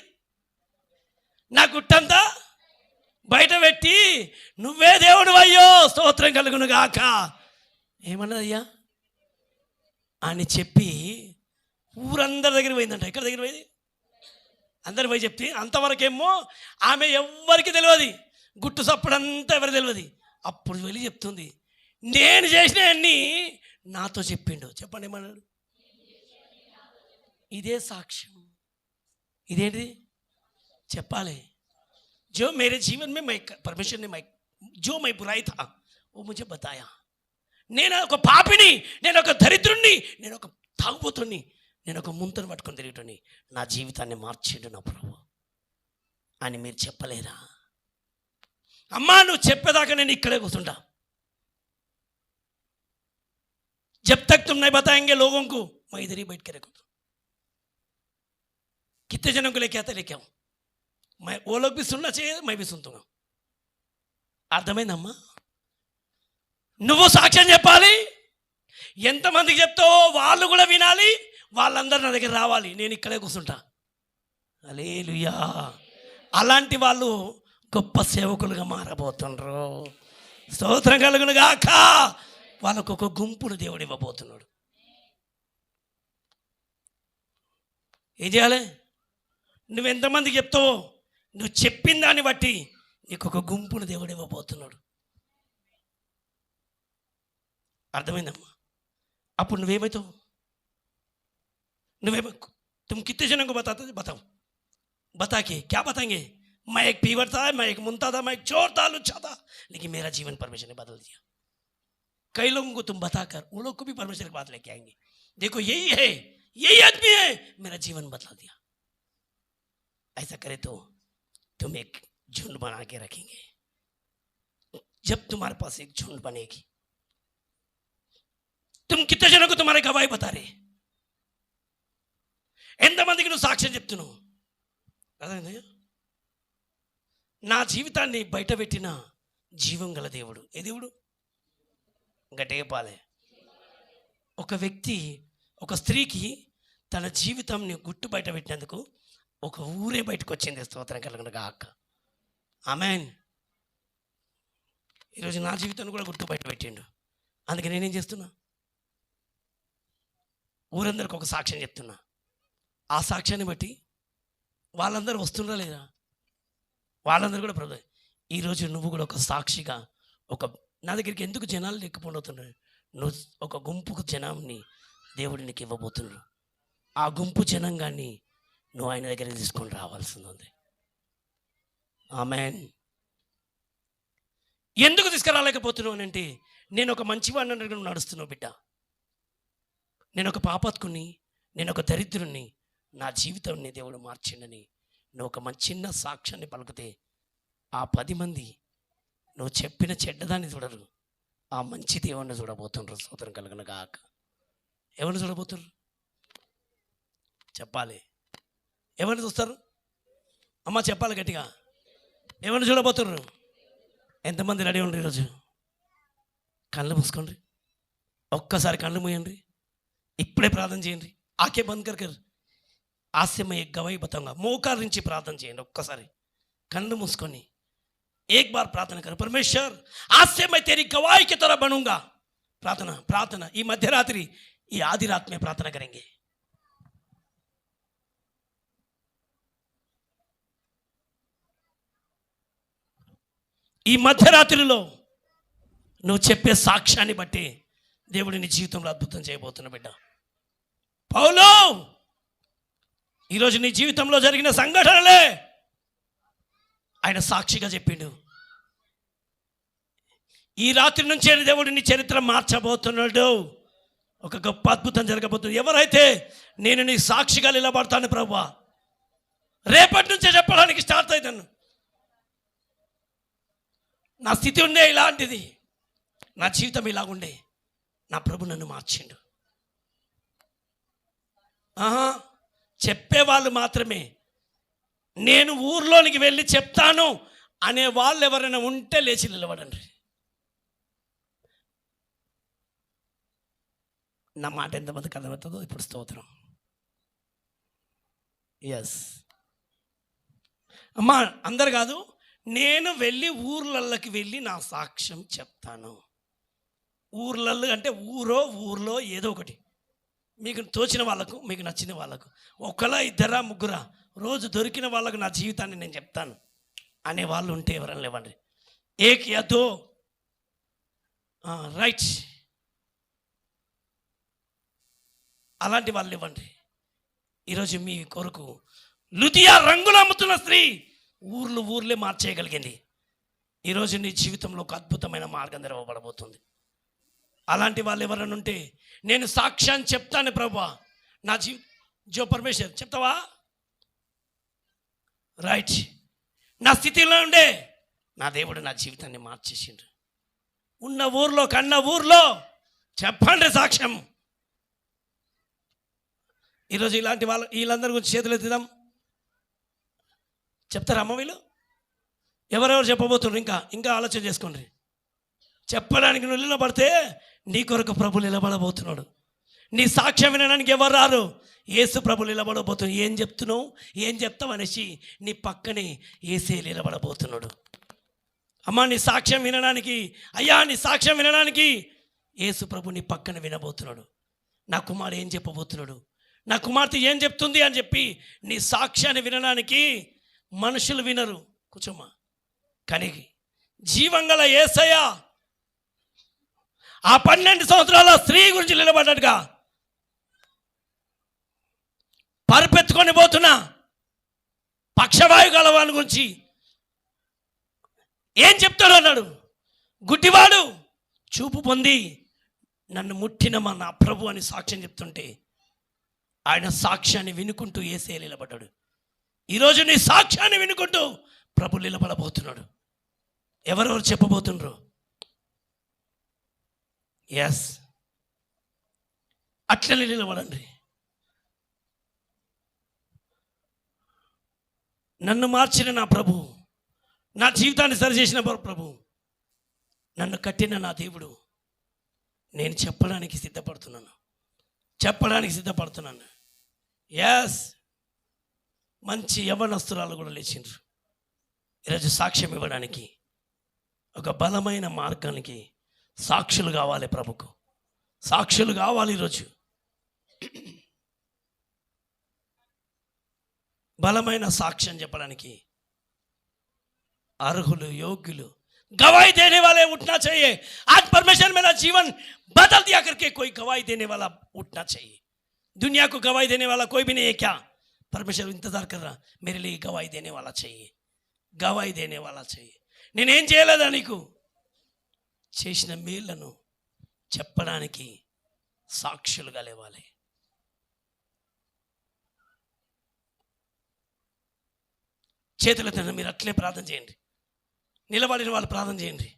నా గుట్టంతా బయట పెట్టి నువ్వే దేవుడు అయ్యో స్తోత్రం కలుగును గాక. ఏమన్నది అయ్యా అని చెప్పి ఊరందరి దగ్గర పోయిందంట. ఎక్కడ దగ్గర పోయింది? అందరు పోయి చెప్తే అంతవరకేమో ఆమె ఎవ్వరికి తెలియదు, గుట్టు సప్పుడంతా ఎవరికి తెలియదు. అప్పుడు వెళ్ళి చెప్తుంది, నేను చేసిన అన్నీ నాతో చెప్పిండు. చెప్పండి ఏమన్నాడు? ఇదే సాక్ష్యం. ఇదేంటిది? చెప్పాలి. जो मेरे जीवन में मैं परमेश्वर ने मैं जो मैं बुराई था वो मुझे बताया. నేను ఒక పాపిని, నేను ఒక దరిద్రుణ్ణి, నేను ఒక తాగుబోతుని, నేను ఒక ముంతను పట్టుకొని తిరుగుతుని, నా జీవితాన్ని మార్చిండు నా ప్రభు అని మీరు చెప్పలేరా? అమ్మా నువ్వు చెప్పేదాకా నేను ఇక్కడే కూర్చుంటా. जब तक तुम नहीं बताएंगे लोगों को मैं इधर ही बैठ के रखूँ. कितने जनों को लेके आते लेके आऊँ. मैं वो लोग भी सुनना चाहिए, मैं भी सुनता हूँ. అర్థమైందమ్మా? నువ్వు సాక్ష్యం చెప్పాలి. ఎంతమందికి చెప్తావో వాళ్ళు కూడా వినాలి, వాళ్ళందరూ నా దగ్గర రావాలి. నేను ఇక్కడే కూర్చుంటా. హల్లెలూయా. అలాంటి వాళ్ళు గొప్ప సేవకులుగా మారబోతుండ్రు. స్తోత్రం కలుగును గాక. వాళ్ళకు ఒక గుంపును దేవుడు ఇవ్వబోతున్నాడు. ఏం చేయాలి? నువ్వెంతమందికి చెప్తావో నువ్వు చెప్పిన దాన్ని బట్టి నీకు ఒక గుంపును దేవుడు ఇవ్వబోతున్నాడు. అర్థమైందమ్మా? అప్పుడు నువ్వేమవుతావు? तुम कितने जनों को बताते थे? बताओ, बता के क्या बताएंगे? मैं एक पीवर था, मैं एक मुंता था, मैं एक चोर था, लुच्चा था, लेकिन मेरा जीवन परमेश्वर ने बदल दिया. कई लोगों को तुम बताकर उन लोग को भी परमेश्वर की बात लेके आएंगे. देखो यही है, यही आदमी है, मेरा जीवन बदला दिया. ऐसा करे तो तुम एक झुंड बना के रखेंगे. जब तुम्हारे पास एक झुंड बनेगी, तुम कितने जनों को तुम्हारे गवाही बता रहे? ఎంతమందికి నువ్వు సాక్ష్యం చెప్తున్నావు? అర్థమైందయ్యా? నా జీవితాన్ని బయట పెట్టిన జీవం గల దేవుడు ఏ దేవుడు? గట్టేపాలే. ఒక వ్యక్తి, ఒక స్త్రీకి తన జీవితంని గుట్టు బయట పెట్టినందుకు ఒక ఊరే బయటకు వచ్చింది. స్తోత్రం కలుగును గాక. ఆమేన్. ఈరోజు నా జీవితాన్ని కూడా గుట్టు బయట పెట్టిండు. అందుకే నేనేం చేస్తున్నా? ఊరందరికి ఒక సాక్ష్యం చెప్తున్నా. ఆ సాక్ష్యాన్ని బట్టి వాళ్ళందరూ వస్తుండ్రా లేదా? వాళ్ళందరూ కూడా ప్రభు, ఈరోజు నువ్వు కూడా ఒక సాక్షిగా, ఒక నా దగ్గరికి ఎందుకు జనాలు లేకపోతున్నారు? నువ్వు ఒక గుంపుకు జనాన్ని దేవుడు నీకు ఇవ్వబోతున్నాడు. ఆ గుంపు జనంగాన్ని నువ్వు ఆయన దగ్గరికి తీసుకొని రావాల్సింది ఉంది. ఆమేన్. ఎందుకు తీసుకురాలేకపోతున్నావు అని అంటే, నేను ఒక మంచివాడిని నువ్వు నడుస్తున్నావు బిడ్డ. నేను ఒక పాపాత్కుని, నేను ఒక దరిద్రుణ్ణి, నా జీవితాన్ని దేవుడు మార్చిండని నువ్వు ఒక చిన్న సాక్ష్యాన్ని పలుకుతే ఆ 10 మంది నువ్వు చెప్పిన చెడ్డదాన్ని చూడరు, ఆ మంచి దేవుణ్ణి చూడబోతుండ్రు. స్తోత్రం కలుగును గాక. ఎవరిని చూడబోతున్నారు? చెప్పాలి. ఎవరిని చూస్తారు? అమ్మ చెప్పాలి గట్టిగా. ఎవరిని చూడబోతున్నారు? ఎంతమంది రెడీ ఉండ్రి? ఈరోజు కళ్ళు మూసుకోండి, ఒక్కసారి కళ్ళు మూయండి, ఇప్పుడే ప్రార్థన చేయండి. ఆకే బంద్ కర్ आज से मैं एक गवाही बताऊंगा. మోకాళ్ళ నుంచి ప్రార్థన చేయండి. ఒక్కసారి కళ్ళు మూసుకొని एक बार प्रार्थना करो. परमेश्वर आज से मैं तेरी गवाही की तरह बनूंगा. प्रार्थना प्रार्थना. ఈ మధ్యరాత్రి, ఈ ఆది रात में प्रार्थना करेंगे. ఈ మధ్యరాత్రిలో నువ్వు చెప్పే సాక్ష్యాన్ని బట్టి దేవుడు నీ జీవితంలో అద్భుతం చేయబోతున్న బిడ్డ. పౌలు, ఈరోజు నీ జీవితంలో జరిగిన సంఘటనలే ఆయన సాక్షిగా చెప్పిండు. ఈ రాత్రి నుంచే దేవుడు నీ చరిత్ర మార్చబోతున్నాడు. ఒక గొప్ప అద్భుతం జరగబోతుంది. ఎవరైతే నేను నీ సాక్షిగా నిలబడతాను ప్రభువా, రేపటి నుంచే చెప్పడానికి స్టార్ట్ అవుతాను. నా స్థితి ఉండే ఇలాంటిది, నా జీవితం ఇలాగుండే, నా ప్రభు నన్ను మార్చిండు. చెప్పేవాళ్ళు మాత్రమే, నేను ఊర్లోనికి వెళ్ళి చెప్తాను అనే వాళ్ళు ఎవరైనా ఉంటే లేచి నిలబడండి. నా మాట ఎంతమందికి అర్థమవుతుందో ఇప్పుడు స్తోత్రం. ఎస్ అమ్మా, అందరు కాదు, నేను వెళ్ళి ఊర్లకి వెళ్ళి నా సాక్ష్యం చెప్తాను. ఊర్లల్లో అంటే ఊర్లో ఏదో ఒకటి, మీకు తోచిన వాళ్ళకు, మీకు నచ్చిన వాళ్ళకు, ఒకలా ఇద్దరా ముగ్గురా, రోజు దొరికిన వాళ్ళకు నా జీవితాన్ని నేను చెప్తాను అనే వాళ్ళు ఉంటే ఎవరైనా లేవండి. ఏక్ యా దో, రైట్, అలాంటి వాళ్ళు ఇవ్వండి. ఈరోజు మీ కొరకు లుదియా రంగులు అమ్ముతున్న స్త్రీ ఊర్లే మార్చేయగలిగింది. ఈరోజు నీ జీవితంలో ఒక అద్భుతమైన మార్గం తెరవబడబోతుంది. అలాంటి వాళ్ళు ఎవరైనా ఉంటే నేను సాక్ష్యాన్ని చెప్తాను ప్రభువా, నా జో పరమేశ్వర్ చెప్తావా? రైట్, నా స్థితిలో ఉండే నా దేవుడు నా జీవితాన్ని మార్చేసిండు. ఉన్న ఊర్లో కన్న ఊర్లో చెప్పండి సాక్ష్యం. ఈరోజు ఇలాంటి వీళ్ళందరి గురించి చేతులు ఎత్తుదాం. చెప్తారా అమ్మ వీళ్ళు? ఎవరెవరు చెప్పబోతున్నారు? ఇంకా ఆలోచన చేసుకోండి. చెప్పడానికి నువ్వు నిలబడితే నీ కొరకు ప్రభు నిలబడబోతున్నాడు. నీ సాక్ష్యం వినడానికి ఎవరు రారు. యేసు ప్రభు నిలబడబోతున్నాడు. ఏం చెప్తున్నావు, ఏం చెప్తావు అనేసి నీ పక్కనే యేసే నిలబడబోతున్నాడు. అమ్మా నీ సాక్ష్యం వినడానికి, అయ్యా నీ సాక్ష్యం వినడానికి యేసు ప్రభు నీ పక్కన వినబోతున్నాడు. నా కుమారుడు ఏం చెప్పబోతున్నాడు, నా కుమార్తె ఏం చెప్తుంది అని చెప్పి నీ సాక్ష్యాన్ని వినడానికి మనుషులు వినరు. కూర్చోమ్మా. కానీ జీవంగల యేసయ్య ఆ 12 సంవత్సరాల స్త్రీ గురించి నిలబడ్డాడుగా, పరుపెత్తుకొని పోతున్న పక్షవాయు గలవాని గురించి ఏం చెప్తాడు అన్నాడు. గుడ్డివాడు చూపు పొంది నన్ను ముట్టిన మా నా ప్రభు అని సాక్ష్యం చెప్తుంటే ఆయన సాక్ష్యాన్ని వినుకుంటూ యేసే నిలబడ్డాడు. ఈరోజు నీ సాక్ష్యాన్ని వినుకుంటూ ప్రభు నిలబడబోతున్నాడు. ఎవరెవరు చెప్పబోతున్నారు? ఎస్, అట్లనే నిలబడండి. నన్ను మార్చిన నా ప్రభు, నా జీవితాన్ని సరిచేసిన ప్రభు, నన్ను కట్టిన నా దేవుడు, నేను చెప్పడానికి సిద్ధపడుతున్నాను. ఎస్, మంచి యవ్వనస్తురాలు కూడా లేచిండ్రు ఈరోజు సాక్ష్యం ఇవ్వడానికి. ఒక బలమైన మార్గానికి సాక్షులు కావాలి. ప్రభుకు సాక్షులు కావాలి. ఈరోజు బలమైన సాక్ష్యం చెప్పడానికి अर्हुल योग्युलु गवाही देने वाले उठना चाहिए। आज परमेश्वर मेरा जीवन बदल दिया करके कोई गवाही देने वाला उठना चाहिए। दुनिया को गवाही देने वाला कोई भी नहीं है क्या? परमेश्वर इंतजार कर रहा, मेरे लिए गवाही देने वाला चाहिए, गवाही देने वाला चाहिए। నేనేం చేయలేదా నీకు చేసిన మేళ్లను చెప్పడానికి సాక్షులుగా లేవాలి। చేతులెత్తండి, మీరు అట్లే ప్రార్థన చేయండి, నిలబడిన వాళ్ళు ప్రార్థన చేయండి।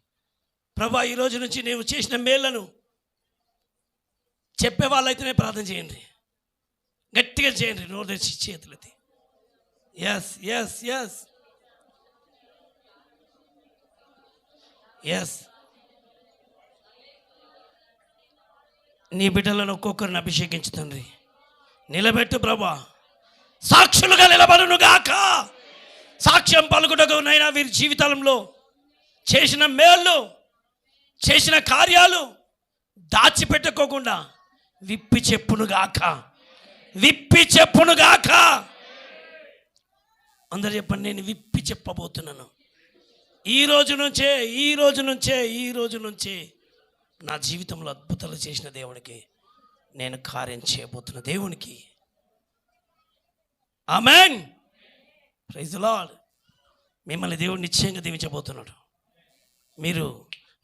ప్రభువా ఈ రోజు నుంచి నేను చేసిన మేళ్లను చెప్పే వాళ్ళైతేనే ప్రార్థన చేయండి, గట్టిగా చేయండి, నోరు తెరిచి చేతులెత్తి। ఎస్ ఎస్ ఎస్ ఎస్ నీ బిడ్డలను ఒక్కొక్కరిని అభిషేకించు తండ్రి, నిలబెట్టు ప్రభా, సాక్షులుగా నిలబడును గాక। సాక్ష్యం పలుకుటకు నైనా వీరి జీవితంలో చేసిన మేళ్ళు చేసిన కార్యాలు దాచిపెట్టుకోకుండా విప్పి చెప్పును గాక, విప్పి చెప్పును గాక। అందరూ చెప్పండి, నేను విప్పి చెప్పబోతున్నాను। ఈ రోజు నుంచే నా జీవితంలో అద్భుతాలు చేసిన దేవునికి నేను కార్యం చేయబోతున్న దేవునికి ఆమేన్, ప్రైజ్ ది లార్డ్। మిమ్మల్ని దేవుడు నిశ్చయంగా దీవించబోతున్నాడు। మీరు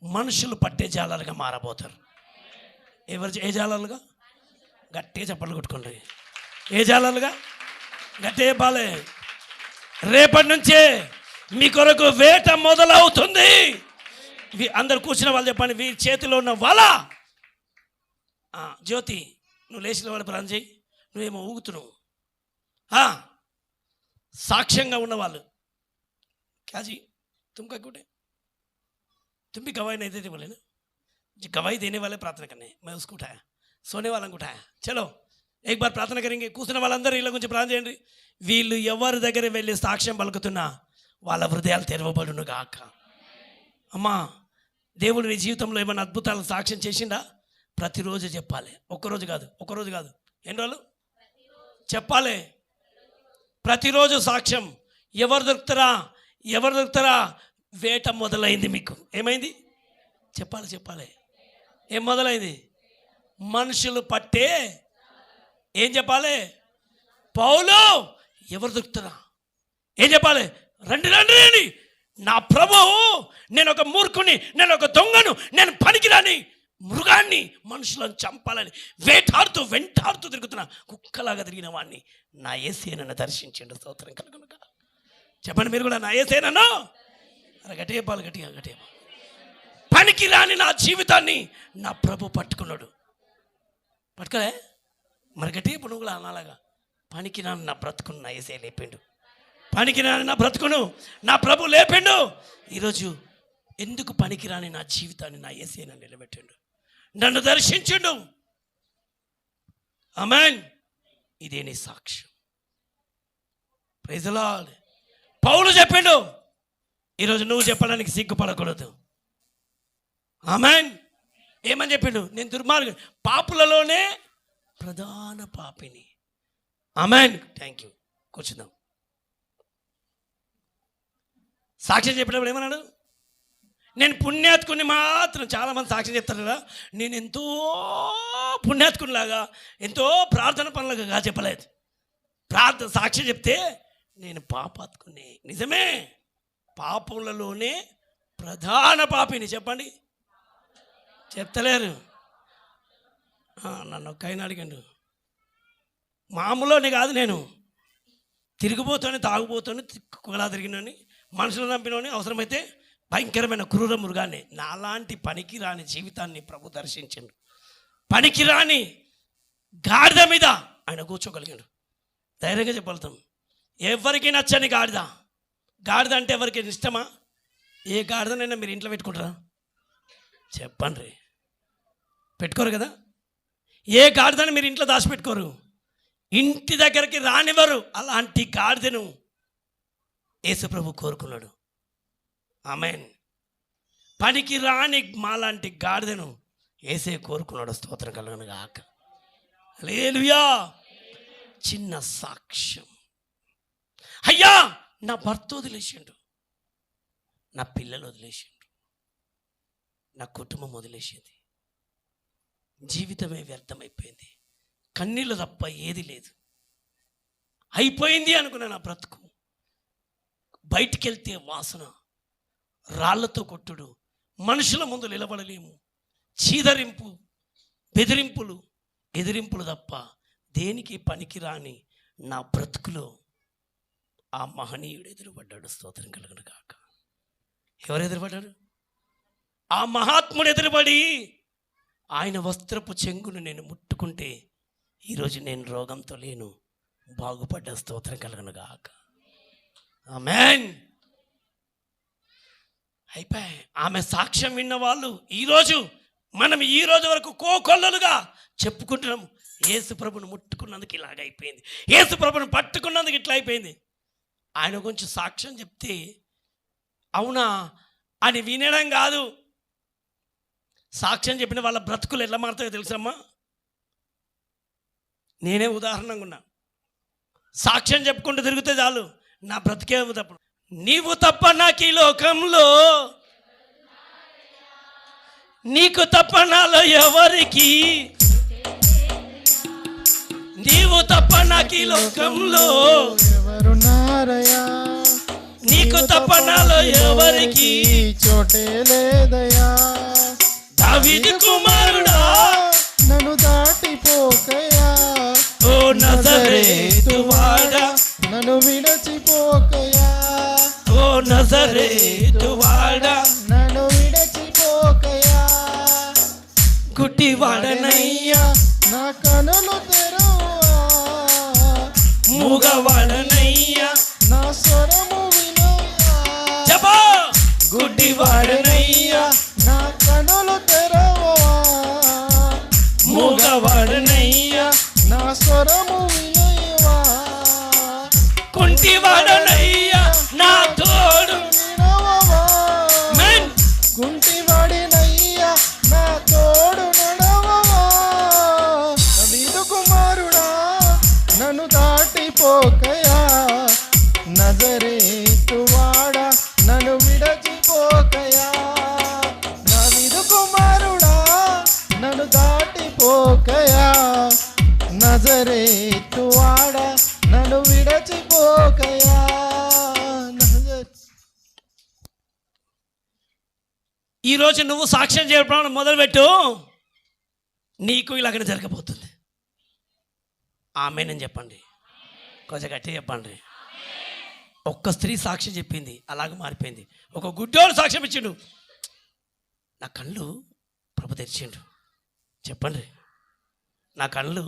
మనుషులు పట్టే జాలాలుగా మారబోతారు। ఏ జాలాలుగా? గట్టిగా చప్పట్లు కొట్టుకోండి। ఏ జాలాలుగా? గట్టిగా చెప్పాలి। రేపటి నుంచే మీ కొరకు వేట మొదలవుతుంది। అందరు కూర్చున్న వాళ్ళు చెప్పండి, వీరి చేతిలో ఉన్న వల। జ్యోతి, నువ్వు లేచిన వాళ్ళు ప్రార్థన చేయి, నువ్వేమో ఊగుతున్నావు। సాక్ష్యంగా ఉన్నవాళ్ళు క్యాజీ तुमका गुटे तुम भी गवाही नहीं देते बोले ना, जो गवाही देने वाले प्रार्थना करने, मैं उसको उठाया, सोने वाला को उठाया। चलो एक बार प्रार्थना करेंगे। కూర్చున్న వాళ్ళందరూ ఇలా కొంచెం ప్రార్థన చేయండి। వీళ్ళు ఎవరి దగ్గర వెళ్ళి సాక్ష్యం పలుకుతున్నా వాళ్ళ హృదయాలు తెరవబడును గాక। అమ్మా, దేవుడు నీ జీవితంలో ఏమైనా అద్భుతాలు సాక్ష్యం చేసిండా? ప్రతిరోజు చెప్పాలి, ఒక్కరోజు కాదు ఎన్ని రోజులు చెప్పాలి? ప్రతిరోజు సాక్ష్యం। ఎవరు దొరుకుతారా? వేట మొదలైంది మీకు। ఏమైంది? చెప్పాలి। ఏం మొదలైంది? మనుషులు పట్టే ఏం చెప్పాలి? పౌలు ఎవరు దొరుకుతారా? ఏం చెప్పాలి? రండి నా ప్రభువు, నేను ఒక మూర్ఖుని, నేను ఒక దొంగను, నేను పనికిరాని మృగాన్ని మనుషులను చంపాలని వెంటాడుతూ తిరుగుతున్నా కుక్కలాగా తిరిగిన వాడిని నా యేసే నన్ను దర్శించండి। స్తోత్రం కలుగునుగా। చెప్పండి మీరు కూడా, నా యేసే నన్ను గట్టిగా పనికిరాని నా జీవితాన్ని నా ప్రభు పట్టుకున్నాడు। పట్టుకోలే మరి గట్టిగా నువ్వు కూడా అనాలాగా, పనికిరాని నా బ్రతుకును నా యేసే లేపిండు, పనికిరాని నా బ్రతుకును నా ప్రభు లేపిండు। ఈరోజు ఎందుకు పనికిరాని నా జీవితాన్ని నా యేసే నన్ను నిలబెట్టిండు, నన్ను దర్శించిండు। ఆమేన్. ఇదే నీ సాక్ష్యం. Praise the lord. పౌలు చెప్పిండు, ఈరోజు నువ్వు చెప్పడానికి సిగ్గుపడకూడదు. ఆమేన్. ఏమని చెప్పిండు? నేను దుర్మార్గం, పాపులలోనే ప్రధాన పాపిని. ఆమేన్. Thank you. కూర్చుందాం. సాక్ష్యం చెప్పినప్పుడు ఏమన్నాడు? నేను పుణ్యాత్కుని మాత్రం. చాలామంది సాక్ష్యం చెప్తారు కదా, నేను ఎంతో పుణ్యాత్కునిలాగా ఎంతో ప్రార్థన పనులుగా చెప్పలేదు. సాక్ష్యం చెప్తే నేను పాపాత్కుని. నిజమే, పాపములలోనే ప్రధాన పాపిని. చెప్పండి, చెప్తలేరు. నన్ను ఒక్కైనా అడిగాడు. మామూలుని కాదు, నేను తిరిగిపోతాను, తాగుపోతాను, కులా తిరిగినని, మనుషులు చంపినని, అవసరమైతే భయంకరమైన క్రూర మృగాన్ని. నాలాంటి పనికిరాని జీవితాన్ని ప్రభు దర్శించండు. పనికిరాని గాడిద మీద ఆయన కూర్చోగలిగాడు. ధైర్యంగా చెప్పగలుగుతాం. ఎవరికి నచ్చని గాడిద. గాడిద అంటే ఎవరికి ఇష్టమా? ఏ గాడిదనైనా మీరు ఇంట్లో పెట్టుకుంటారా? చెప్పండి, పెట్టుకోరు కదా. ఏ గాడిదని మీరు ఇంట్లో దాచిపెట్టుకోరు, ఇంటి దగ్గరికి రానివ్వరు. అలాంటి గాడిదను యేసు ప్రభు కోరుకున్నాడు. ఆమేన్. పనికి రాని మాలాంటి గాడిదను యేసే కోరుకున్నాడు. స్తోత్రం కలుగును గాక. హల్లెలూయా. చిన్న సాక్ష్యం. అయ్యా, నా భర్త వదిలేసిండు, నా పిల్లలు వదిలేసిండు, నా కుటుంబం వదిలేసింది, జీవితమే వ్యర్థమైపోయింది, కన్నీళ్ళు తప్ప ఏది లేదు, అయిపోయింది అనుకున్నా నా బ్రతుకు. బయటికి వెళ్తే వాసన, రాళ్లతో కొట్టుడు, మనుషుల ముందు నిలబడలేము, చీదరింపు, బెదిరింపులు, ఎదిరింపులు తప్ప దేనికి పనికిరాని నా బ్రతుకులో ఆ మహనీయుడు ఎదురుపడ్డాడు. స్తోత్రం కలుగును గాక. ఎవరు ఎదురుపడ్డాడు? ఆ మహాత్ముడు ఎదురుపడి ఆయన వస్త్రపు చెంగును నేను ముట్టుకుంటే ఈరోజు నేను రోగంతో లేను, బాగుపడ్డ. స్తోత్రం కలుగును గాక. ఆమేన్. అయిపోయి ఆమె సాక్ష్యం విన్న వాళ్ళు ఈరోజు, మనం ఈ రోజు వరకు కోకొల్లలుగా చెప్పుకుంటున్నాం. యేసు ప్రభును ముట్టుకున్నందుకు ఇలాగ అయిపోయింది, యేసు ప్రభును పట్టుకున్నందుకు ఇట్లా అయిపోయింది. ఆయన గురించి సాక్ష్యం చెప్తే అవునా అని వినడం కాదు, సాక్ష్యం చెప్పిన వాళ్ళ బ్రతుకులు ఎలా మారుతాయో తెలుసమ్మా. నేనే ఉదాహరణగా ఉన్నా. సాక్ష్యం చెప్పుకుంటూ తిరిగితే చాలు, నా బ్రతికే తప్ప. నీవు తప్ప నాకు ఈ లోకంలో, నీకు తప్ప నాలో ఎవరికి, నీవు తప్ప నాకు ఈ లోకంలో ఎవరున్నారయ్యా, నీకు తప్ప నాలో ఎవరికి చోటే లేదయ్యా. దావీదు కుమారుడా నన్ను దాటిపోకయ్యా, ఓ నజరేతు వాడా, నన్ను విడచిపోకయ్యా, ఓ నజరేతు వాడా, నన్ను విడచిపోకయ్యా. గుడ్డివాడనయ్యా, నా కనులు తెరవా, మూగవాడనయ్యా, నా స్వరము వినయ్యా. చెప్పా. గుడ్డివాడనయ్యా, నా కనులు తెరవా, మూగవాడనయ్యా, నా స్వరము వినయ్యా. కుంటివాడనయ్యా, నా తోడు. వినవవా, మెన్. కుంటివాడినయ్యా, నా తోడు నడవవా. దావీదు కుమారుడా నన్ను దాటిపోకయా, నజరేతు వాడా నన్ను విడచిపోకయా. దావీదు కుమారుడా నన్ను దాటిపోకయా, నజరేతు వాడా నన్ను విడచిపోకయా. ఈరోజు నువ్వు సాక్ష్యం చెప్పడం మొదలుపెట్టు, నీకు ఇలాగనే జరగబోతుంది. ఆమేనని చెప్పండి, కొంచెం గట్టిగా చెప్పండి. ఒక్క స్త్రీ సాక్ష్యం చెప్పింది, అలాగ మారిపోయింది. ఒక గుడ్డోడు సాక్ష్యం ఇచ్చిండు, నా కళ్ళు ప్రభు తెరిచిండు. చెప్పండి, నా కళ్ళు.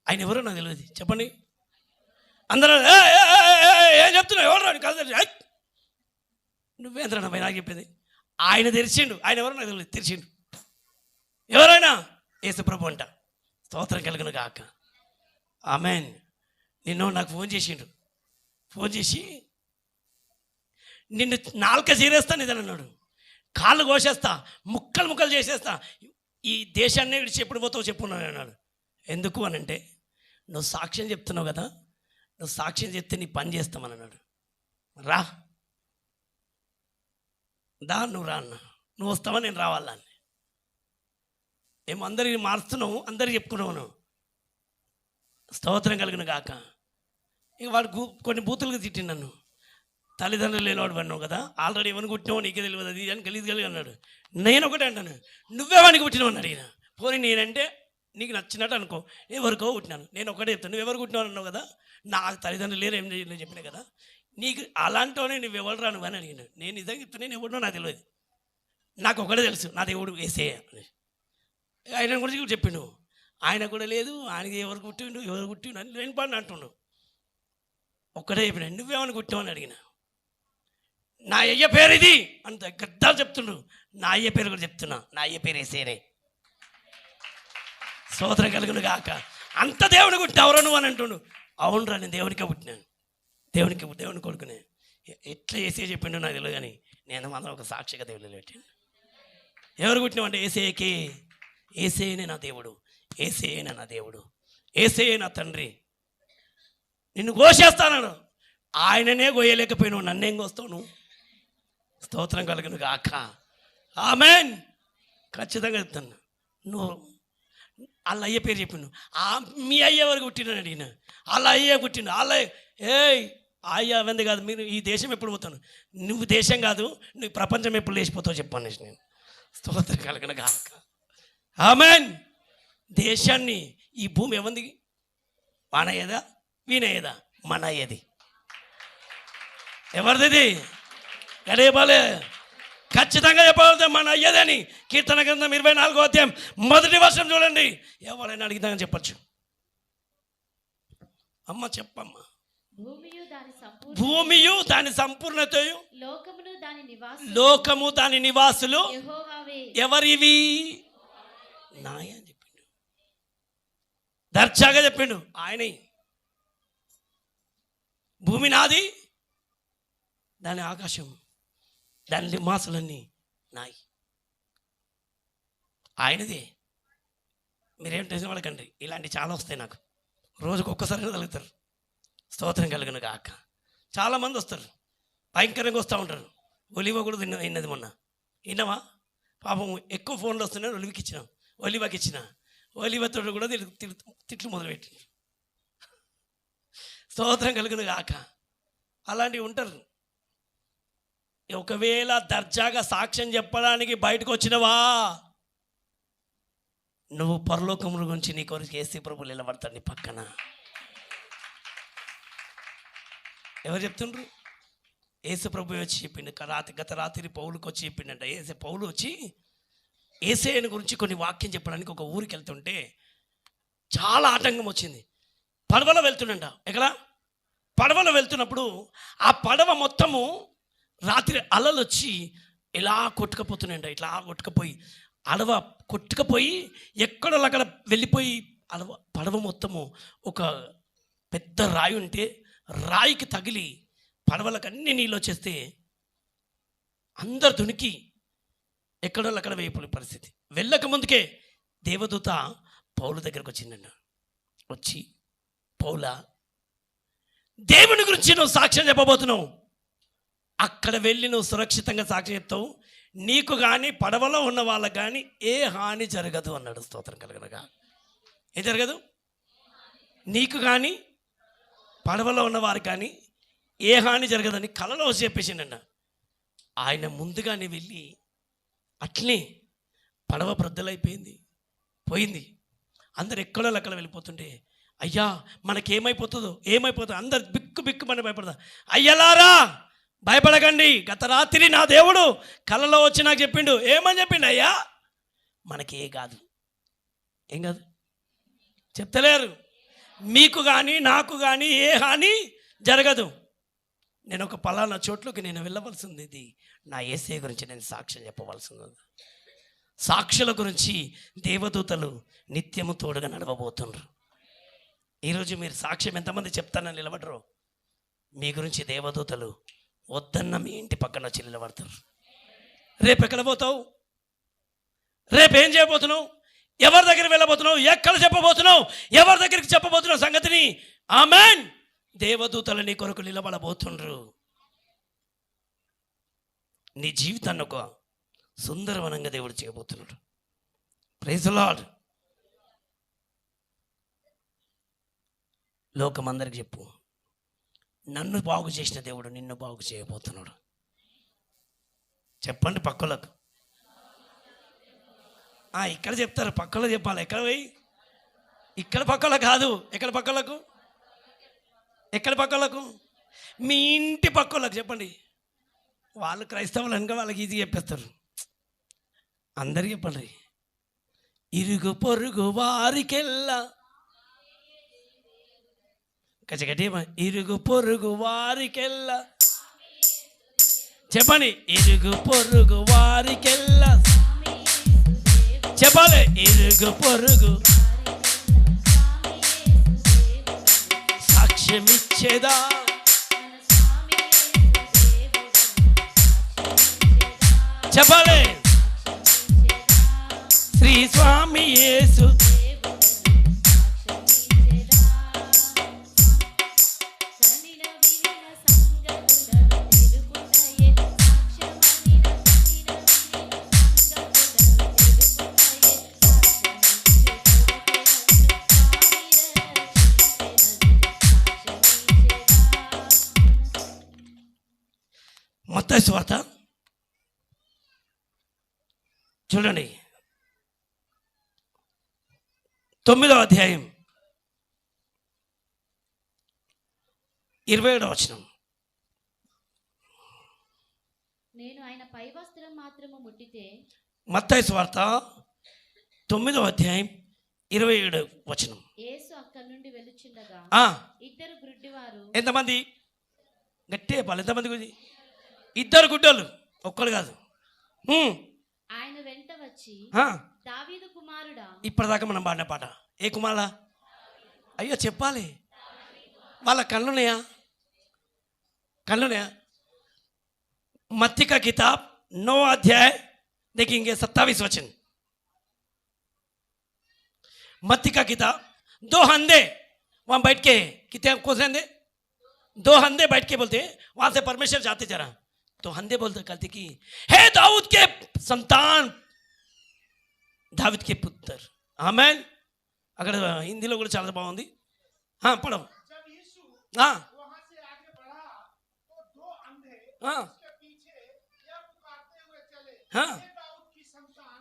ఆయన ఎవరో నాకు తెలియదు. చెప్పండి. అందరూ ఏం చెప్తున్నావు, ఎవరు రాని కళ్ళు తెరిచి, నువ్వేంద్ర నాకు చెప్పింది. ఆయన తెరిచిండు. ఆయన ఎవరో నాకు తెలియదు, తెరిచిండు. ఎవరైనా యేసు ప్రభు అంట. స్తోత్రం కలుగును గాక. ఆమెన్. నిన్ను నాకు ఫోన్ చేసిండు. ఫోన్ చేసి నిన్ను నాలుక చీరేస్తాను ఇదని అన్నాడు. కాళ్ళు కోసేస్తా, ముక్కలు ముక్కలు చేసేస్తా, ఈ దేశాన్ని విడిచి ఎప్పుడు పోతావు చెప్పున్నాను అన్నాడు. ఎందుకు అని అంటే, నువ్వు సాక్ష్యం చెప్తున్నావు కదా, నువ్వు సాక్ష్యం చెప్తే నీ పని చేస్తామని అన్నాడు. రా దా నువ్వు రా అన్న. నువ్వు వస్తావా నేను రావాలా అని. ఏమో అందరికి మారుస్తున్నావు, అందరికి చెప్పుకున్నావు నువ్వు. స్తోత్రం కలిగిన గాక. ఇక వాడు కొన్ని బూతులుగా తిట్టి నన్ను. తల్లిదండ్రులు లేనివాడు అన్నావు కదా, ఆల్రెడీ ఎవరిని కుట్టినావు నీకే తెలియదు అది అని కలిగి అన్నాడు. నేను ఒకటే అంటాను, నువ్వేవానికి కుట్టినావు అని అడిగిన. పోనీ నేనంటే నీకు నచ్చినట్టు అనుకో, ఎవరికో కుట్టినాను. నేను ఒకటే చెప్తాను, నువ్వు ఎవరు కుట్టినావు అన్నావు కదా, నాకు తల్లిదండ్రులు లేరు ఏం చేయలేదు చెప్పినా కదా, నీకు అలాంటివనే నువ్వు ఎవరు రాను అని అడిగినాను. నేను నిజంగా చెప్తాను, నేను ఎవరినో నాకు తెలియదు, నాకు ఒకటే తెలుసు, నా దేవుడు యేసయ్య అని. ఆయన గురించి కూడా చెప్పిండు. ఆయన కూడా లేదు, ఆయనకి ఎవరు కుట్టిండు అని నేను పని అంటుండు. ఒక్కడే చెప్పిన, నువ్వేమని కుట్టావు అని అడిగిన. నా అయ్య పేరు ఇది అంత గద్దాలు చెప్తుండ్రు. నా అయ్య పేరు కూడా చెప్తున్నా, నా అయ్య పేరు యేసయ్యనే. స్తోత్రం కలుగును గాక. అంత దేవుని కుట్టినవరా నువ్వు అని అంటుండు. అవునురా, నేను దేవునికే పుట్టినాను, దేవుని కొడుకునే. ఎట్లా యేసయ్య చెప్పిండు నాకు తెలియదు, కానీ నేను మాత్రం ఒక సాక్షిగా దేవుళ్ళు పెట్టాను. ఎవరు కుట్టినావంటే యేసయ్యకే. యేసయ్యనే నా దేవుడు, యేసయ్యనే నా దేవుడు, యేసయ్యే నా తండ్రి. నిన్ను కోసేస్తాను, ఆయననే కోయలేకపోయినావు, నన్నేం కోస్తావు నువ్వు. స్తోత్రం కలుగును గాక. ఆమెన్. ఖచ్చితంగా చెప్తాను. నువ్వు వాళ్ళ అయ్య పేరు చెప్పిండు. మీ అయ్య ఎవరు కుట్టినని అడిగిన. వాళ్ళ అయ్య కుట్టిండు. వాళ్ళ అయ్య అవంది కాదు, మీరు ఈ దేశం ఎప్పుడు పోతాను, నువ్వు దేశం కాదు, నువ్వు ప్రపంచం ఎప్పుడు లేచిపోతావు చెప్పాను నేను. స్తోత్రం కలుగును గాక. ఆమెన్. దేశాన్ని, ఈ భూమి ఎవంది, మన అయ్యేదా వీనయ్యేదా? మన అయ్యేది. ఎవరిది? గడేబాలే. ఖచ్చితంగా చెప్పగలుగుతా మన అయ్యేదని. కీర్తన గ్రంథం 24వ అధ్యాయం 1వ వచనం చూడండి. ఎవరైనా అడిగినా చెప్పచ్చు. అమ్మ చెప్పమ్మా. భూమియు దాని సంపూర్ణతయు, లోకము దాని నివాసులు ఎవరివి? నాయ అని చెప్పిండు. దర్జాగా చెప్పిండు ఆయన. భూమి నాది, దాని ఆకాశం, దాని నివాసులన్నీ నాయి, ఆయనదే. మీరేం టెన్షన్ పడకండి, ఇలాంటి చాలా వస్తాయి నాకు. రోజుకు ఒక్కసారి కలుగుతారు. స్తోత్రం కలుగును గాక. చాలామంది వస్తారు, భయంకరంగా వస్తూ ఉంటారు. ఒలివ కూడా విన్నది మొన్న. విన్నావా? పాపం ఎక్కువ ఫోన్లు వస్తున్నాయి. ఒలివకి ఇచ్చినాం, ఒలివకి ఇచ్చిన. ఒలివతో కూడా తిట్లు మొదలుపెట్టి. స్తోత్రం కలుగును గాక. అలాంటివి ఉంటారు. ఒకవేళ దర్జాగా సాక్ష్యం చెప్పడానికి బయటకు వచ్చినవా, నువ్వు పరలోకముల గురించి నీ కొరకు యేసు ప్రభువు నిలబడతాడు నీ పక్కన. ఎవరు చెప్తుండ్రు? యేసు ప్రభు వచ్చి చెప్పిండు. గత రాత్రి పౌలుకి వచ్చి చెప్పిండంట. పౌలు వచ్చి యేసయ్యను గురించి కొన్ని వాక్యం చెప్పడానికి ఒక ఊరికి వెళ్తుంటే చాలా ఆటంకం వచ్చింది. పడవలో వెళ్తుండంట. ఎక్కడ? పడవలో వెళ్తున్నప్పుడు ఆ పడవ మొత్తము రాత్రి అలలు వచ్చి ఇలా కొట్టుకపోతున్నాయంట. ఇట్లా కొట్టుకపోయి కొట్టుకపోయి ఎక్కడో అక్కడ వెళ్ళిపోయి పడవ మొత్తము ఒక పెద్ద రాయి ఉంటే రాయికి తగిలి పడవలకు అన్ని నీళ్ళు వచ్చేస్తే అందరు దునికి ఎక్కడో అక్కడ వేయిపోయే పరిస్థితి. వెళ్ళక ముందుకే దేవదూత పౌలు దగ్గరకు వచ్చిందంట. వచ్చి, పౌలా, దేవుని గురించి నువ్వు సాక్ష్యం చెప్పబోతున్నావు, అక్కడ వెళ్ళి నువ్వు సురక్షితంగా సాక్ష్యం చెప్తావు, నీకు కానీ పడవలో ఉన్న వాళ్ళకి కానీ ఏ హాని జరగదు అన్నాడు. స్తోత్రం కలగనగా. ఏం జరగదు? నీకు కానీ పడవలో ఉన్న వారికి కానీ ఏ హాని జరగదని కలలో చెప్పేసిండన్న. ఆయన ముందుగానే వెళ్ళి అట్లే పడవ బ్రద్దలైపోయింది, పోయింది. అందరు ఎక్కడో అక్కడ వెళ్ళిపోతుంటే, అయ్యా మనకేమైపోతుందో ఏమైపోతుందో అందరు బిక్కుమని భయపడదా. అయ్యలారా భయపడకండి, గత రాత్రి నా దేవుడు కలలో వచ్చి నాకు చెప్పిండు. ఏమని చెప్పిండు? అయ్యా మనకి కాదు, ఏం కాదు చెప్తలేరు, మీకు కానీ నాకు కానీ ఏ హాని జరగదు. నేను ఒక పలానా చోట్లోకి నేను వెళ్ళవలసింది, ఇది నా యేసయ్య గురించి నేను సాక్ష్యం చెప్పవలసింది. సాక్షుల గురించి దేవదూతలు నిత్యము తోడుగా నడవబోతుండ్రు. ఈరోజు మీరు సాక్ష్యం ఎంతమంది చెప్తానని నిలబడరు, మీ గురించి దేవదూతలు వద్దన్న మీ ఇంటి పక్కన వచ్చి నిలబడతారు. రేపు ఎక్కడ పోతావు, రేపు ఏం చేయబోతున్నావు, ఎవరి దగ్గరికి వెళ్ళబోతున్నావు, ఎక్కడ చెప్పబోతున్నావు, ఎవరి దగ్గరికి చెప్పబోతున్నావు సంగతిని ఆమెన్ దేవదూతలు నీ కొరకు నిలబడబోతుండ్రు. నీ జీవితాన్ని ఒక సుందరవనంగా దేవుడు చేయబోతున్నాడు. Praise the lord. లోకమందరికి చెప్పు, నన్ను బాగు చేసిన దేవుడు నిన్ను బాగు చేయబోతున్నాడు. చెప్పండి పక్కలకు. ఇక్కడ చెప్తారు, పక్కలో చెప్పాలి. ఎక్కడ పోయి, ఇక్కడ పక్కల కాదు, ఎక్కడ పక్కలకు, ఎక్కడ పక్కలకు, మీ ఇంటి పక్కలకు చెప్పండి. వాళ్ళు క్రైస్తవులు అనుక వాళ్ళకి ఈజీ చెప్పేస్తారు. అందరికి చెప్పండి. ఇరుగు పొరుగు వారికెల్లా, గట్టి ఇరుగు పొరుగు వారికెల్లా చెప్పండి. ఇరుగు పొరుగు వారికెల్లా చెప్పాలి. ఇరుగు పొరుగు సాక్ష్యమిచ్చేదా, చెప్పాలి. శ్రీ స్వామి యేసు మత్తయి సువార్త చూడండి 9వ అధ్యాయం 27వ వచనం. నేను ఆయన పై వస్త్రం మాత్రము ముట్టితే, మత్తయి సువార్త 9వ అధ్యాయం 27వ వచనం. యేసు అక్కడి నుండి వెళ్ళుచుండగా ఇద్దరు గుడ్డివారు, ఎంతమంది గట్టిగా చెప్పాలి, ఎంతమంది గురించి? ఇద్దరు గుడ్డలు, ఒక్కడు కాదు. ఆయన వెంట వచ్చి, దావీదు కుమారుడా, ఇప్పటిదాకా మనం పాడిన పాట ఏ కుమారుడా? అయ్యో చెప్పాలి. వాళ్ళ కళ్ళున్నాయా? కళ్ళున్నాయా? मत्ती का किताब 9 अध्याय देखेंगे 27 वचन. मत्ती का किताब 2 अंधे वहां बैठ के, कितने कौन से अंधे? 2 अंधे बैठ के बोलते, वहां से परमेश्वर जाते जरा, तो अंधे बोलते कहते कि हे दाऊद के संतान, दाऊद के पुत्र. आमेन. अगर हिंदी లో కూడా చాలా బాగుంది. పడో.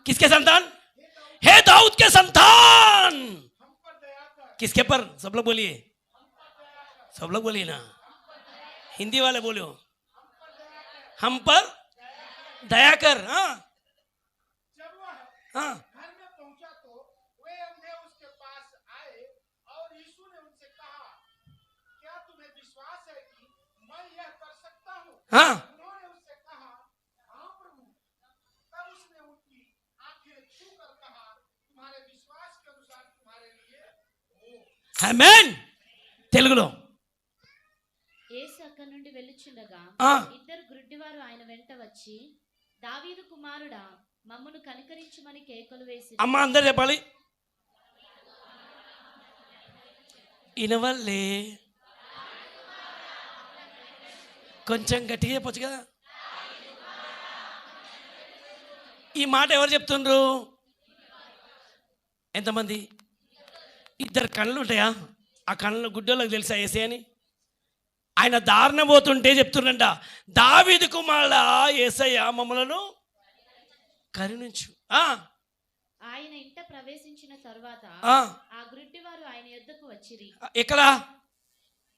किसके संतान? हे दाऊद के संतान. किसके पर? सब लोग बोलिए, सब लोग बोलिए ना, हिंदी वाले बोलो, हम पर दया कर. जब वह घर में पहुंचा तो वे अंधे उसके पास आए और यीशु ने उनसे कहा, क्या तुम्हें विश्वास है कि मैं यह कर सकता हूँ? उन्होंने उससे कहा, हाँ प्रभु. तब उसने उनकी आंखें छूकर कहा, तुम्हारे विश्वास के अनुसार तुम्हारे लिए हो. आमेन. తెలుగులో యేసు అక్కడి నుండి వెళ్ళుచుండగా ఇద్దరు గుడ్డివారు ఆయన వెంట వచ్చి, దావీదు కుమారుడా, మమ్మను కనికరించుమని కేకలు వేసి. అమ్మ అందరు చెప్పాలి. ఇనవల్లే కొంచెం గట్టిగా చెప్పొచ్చు కదా. ఈ మాట ఎవరు చెప్తుండ్రు? ఎంతమంది? ఇద్దరు కళ్ళు ఉంటాయా? ఆ కళ్ళు గుడ్డోళ్ళకి తెలుసా యేసే అని? ఆయన దారుణ పోతుంటే చెప్తుండంట, దావీదు కుమారుడా యేసయ్య మమ్మలను కరుణించు. ఆయన ఇంట ప్రవేశించిన తరువాత ఆ గుడ్డివారు ఆయన యొద్దకు వచ్చిరి. ఎక్కడ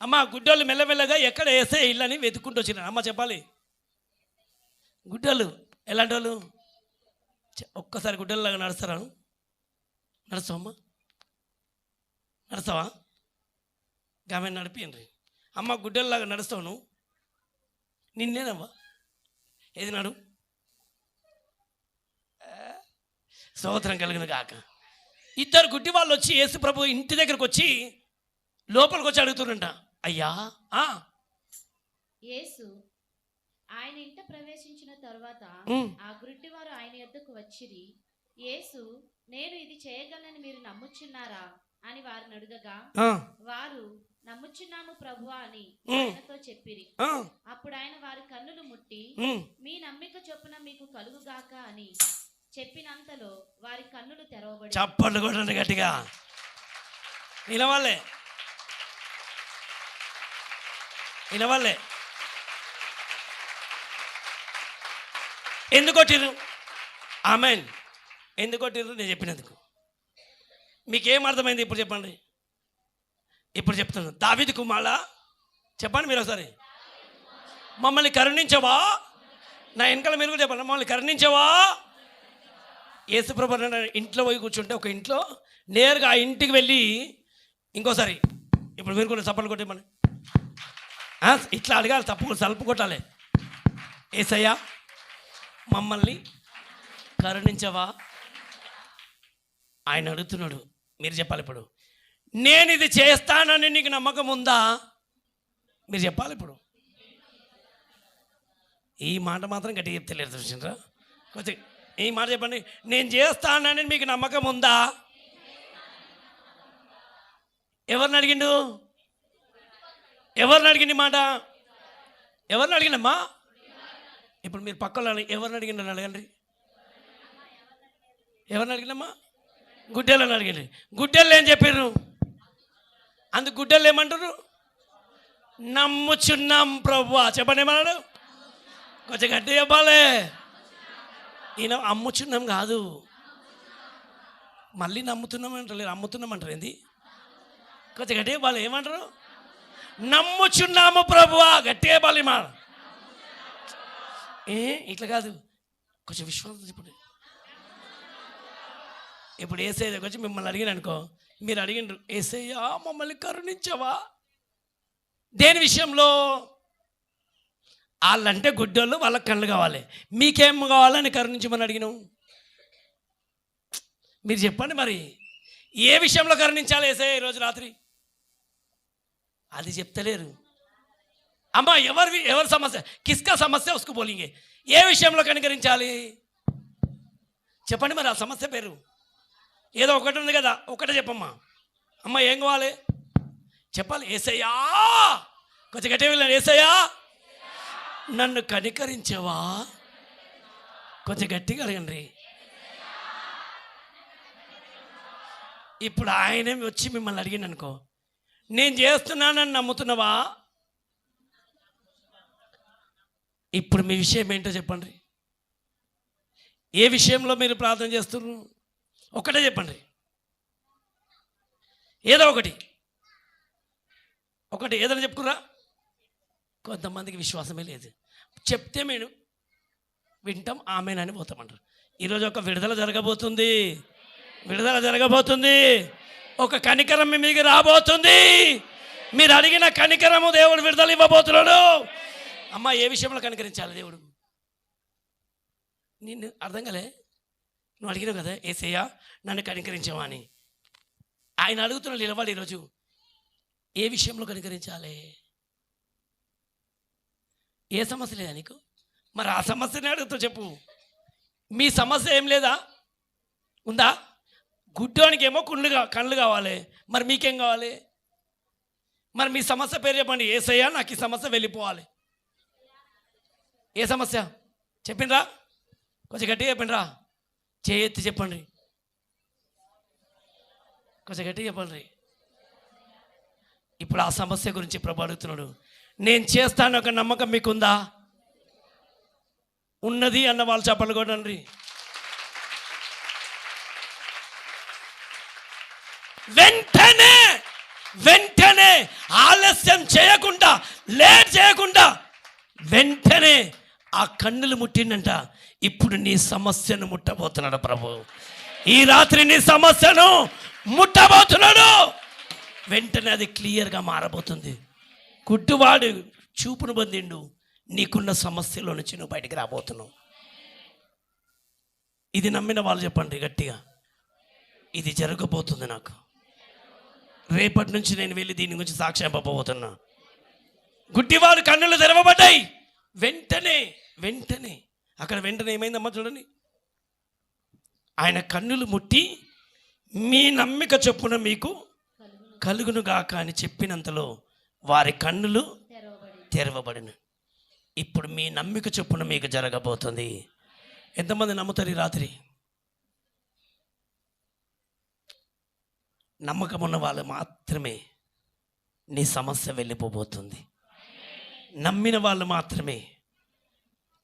అమ్మ? గుడ్డోళ్ళు మెల్లమెల్లగా ఎక్కడ వేసే ఇళ్ళని వెతుక్కుంటూ వచ్చిన. అమ్మ చెప్పాలి. గుడ్డలు ఎలాంటి వాళ్ళు? ఒక్కసారి గుడ్డల్లాగా నడుస్తారా? నడుస్తావమ్మా? నడుస్తావా? ఆమె నడిపియండి. అమ్మ గుడ్డల్లాగా నడుస్తావు నువ్వు? నిన్నేనమ్మా. ఏది నాడు? స్తోత్రం కలుగును గాక. ఇద్దరు గుడ్డి వాళ్ళు వచ్చి యేసు ప్రభు ఇంటి దగ్గరకు వచ్చి లోపలికి వచ్చి అడుగుతున్నారంట, అయ్యా యేసు ఆయన ఇంట ప్రవేశించిన తరువాత ఆ గుడ్డివారు ఆయన యొద్దకు వచ్చిరి. యేసు, నేను ఇది చేయగలనని మీరు నమ్ముచున్నారా అని వారిని అడుగగా వారు, నమ్ముచున్నాము ప్రభువా అని ఆయనతో చెప్పిరి. అప్పుడు ఆయన వారి కన్నులు ముట్టి, మీ నమ్మిక చొప్పున మీకు కలుగుగాక అని చెప్పినంతలో వారి కన్నులు తెరవబడి. చప్పట్లు కొట్టండి గట్టిగా. వినవాళ్ళే ఎందుకు కొట్టిర్రు? ఆమెన్. ఎందుకు కొట్టిర్రు? నేను చెప్పినందుకు. మీకేం అర్థమైంది ఇప్పుడు చెప్పండి. ఇప్పుడు చెప్తాను. దావీదు కుమారుడా, చెప్పండి మీరు ఒకసారి. మమ్మల్ని కరుణించవా? నా వెనకాల మీరు కూడా చెప్పండి, మమ్మల్ని కరుణించవా? యేసుప్రభు ఇంట్లో పోయి కూర్చుంటే ఒక ఇంట్లో నేరుగా ఆ ఇంటికి వెళ్ళి ఇంకోసారి ఇప్పుడు మీరు కూడా చప్పట్లు కొట్టేమని ఇట్లా అడగాలి, తలుపు కొట్టాలి. యేసయ్యా మమ్మల్ని కరుణించవా? ఆయన అడుగుతున్నాడు, మీరు చెప్పాలి. ఇప్పుడు నేను ఇది చేస్తానని నీకు నమ్మకం ఉందా? మీరు చెప్పాలి. ఇప్పుడు ఈ మాట మాత్రం గట్టిగా చెప్తలేరు చూసిండ్రా. కొంచెం ఈ మాట చెప్పండి. నేను చేస్తానని మీకు నమ్మకం ఉందా? ఎవరిని అడిగిండు? ఎవరిని అడిగింది మాట? ఎవరిని అడిగిండమ్మా? ఇప్పుడు మీరు పక్కన ఎవరిని అడిగిండని అడగండి. ఎవరిని అడిగిందమ్మా? గుడ్డెలను అడిగింది. గుడ్డెలు ఏం చెప్పారు? అందుకు గుడ్డెలు ఏమంటారు? నమ్ముచున్నాం ప్రభువా. చెప్పండి ఏమన్నాడు? కొంచెం గట్టి చెప్పాలి. ఈయన అమ్ముచున్నాం కాదు, మళ్ళీ నమ్ముతున్నాం అంటారు. అమ్ముతున్నాం అంటారు. ఏంది? కొంచెం గట్టి చెప్పాలి. ఏమంటారు? నమ్ముచున్నాము ప్రభువా. గట్టిగా చెప్పాలి. మా ఇట్లా కాదు, కొంచెం విశ్వాసం చెప్పండి. ఇప్పుడు ఏసయ్య దగ్గర వచ్చి మిమ్మల్ని అడిగిన అనుకో, మీరు అడిగిండ్రు, ఏసయ్యా మమ్మల్ని కరుణించవా? దేని విషయంలో? వాళ్ళంటే గుడ్డోళ్ళు, వాళ్ళకి కళ్ళు కావాలి. మీకేం కావాలని కరుణించమని అడిగినాం? మీరు చెప్పండి మరి, ఏ విషయంలో కరుణించాలి ఏసయ్య ఈరోజు రాత్రి? అది చెప్తలేరు. అమ్మా ఎవరి సమస్య? కిస్కా సమస్య ఉసుకు బోలింగే. ఏ విషయంలో కనికరించాలి చెప్పండి మరి. ఆ సమస్య పేరు ఏదో ఒకటి ఉంది కదా, ఒకటే చెప్పమ్మా. అమ్మ ఏం కావాలి చెప్పాలి. ఏసయ్యా, కొంచెం గట్టిగా వెళ్ళండి. ఏసయ్యా నన్ను కనికరించవా? కొంచెం గట్టిగా అడగండి. ఇప్పుడు ఆయనే వచ్చి మిమ్మల్ని అడిగింది అనుకో, నేను చేస్తున్నానని నమ్ముతున్నావా? ఇప్పుడు మీ విషయం ఏంటో చెప్పండి. ఏ విషయంలో మీరు ప్రార్థన చేస్తున్నారు? ఒకటే చెప్పండి. ఏదో ఒకటి ఏదైనా చెప్పుకురా. కొంతమందికి విశ్వాసమే లేదు. చెప్తే మేము వింటాం, ఆమెనని పోతామంటారు. ఈరోజు ఒక విడుదల జరగబోతుంది. ఒక కనికరం మీ మీకు రాబోతుంది. మీరు అడిగిన కనికరము దేవుడు విడుదల ఇవ్వబోతున్నాడు. అమ్మ ఏ విషయంలో కనికరించాలి దేవుడు? నిన్ను అర్థం కాలే? నువ్వు అడిగినావు కదా, ఏసయ్యా నన్ను కనికరించవా అని. ఆయన అడుగుతున్నాడు నిలబడి ఈరోజు, ఏ విషయంలో కనికరించాలి? ఏ సమస్య లేదా నీకు? మరి ఆ సమస్యనే అడుగుతావు. చెప్పు. మీ సమస్య ఏం లేదా? ఉందా? గుడ్డోనికి ఏమో కళ్ళు కావాలి, మరి మీకేం కావాలి? మరి మీ సమస్య పేరు చెప్పండి. ఏసయ్యా నాకు ఈ సమస్య వెళ్ళిపోవాలి. ఏ సమస్య చెప్పిండ్రా? కొంచెం గట్టిగా చెప్పండిరా. చేయెత్తి చెప్పండి. కొంచెం గట్టిగా చెప్పండి. ఇప్పుడు ఆ సమస్య గురించి ప్రభు అడుగుతున్నాడు. నేను చేస్తాను ఒక నమ్మకం మీకుందా? ఉన్నది అన్న వాళ్ళు చెప్పండి కొట్టండి. వెంటనే ఆలస్యం చేయకుండా, లేట్ చేయకుండా వెంటనే ఆ కన్నులు ముట్టిండంట. ఇప్పుడు నీ సమస్యను ముట్టబోతున్నాడు ప్రభు. ఈ రాత్రి నీ సమస్యను ముట్టబోతున్నాడు. వెంటనే అది క్లియర్గా మారబోతుంది. గుడ్డివాడు చూపును పొందిండు. నీకున్న సమస్యలో నుంచి నువ్వు బయటికి రాబోతున్నావు. ఇది నమ్మిన వాళ్ళు చెప్పండి గట్టిగా, ఇది జరగబోతుంది నాకు. రేపటి నుంచి నేను వెళ్ళి దీని గురించి సాక్ష్యం చెప్పబోతున్నా. గుడ్డివాడు కన్నులు తెరవబడ్డాయి. వెంటనే అక్కడ ఏమైందమ్మా చూడండి, ఆయన కన్నులు ముట్టి మీ నమ్మిక చొప్పున మీకు కలుగునుగాక అని చెప్పినంతలో వారి కన్నులు తెరవబడిన. ఇప్పుడు మీ నమ్మిక చొప్పున మీకు జరగబోతుంది. ఎంతమంది నమ్ముతారు ఈ రాత్రి? నమ్మకం ఉన్న వాళ్ళు మాత్రమే నీ సమస్య వెళ్ళిపోబోతుంది. నమ్మిన వాళ్ళు మాత్రమే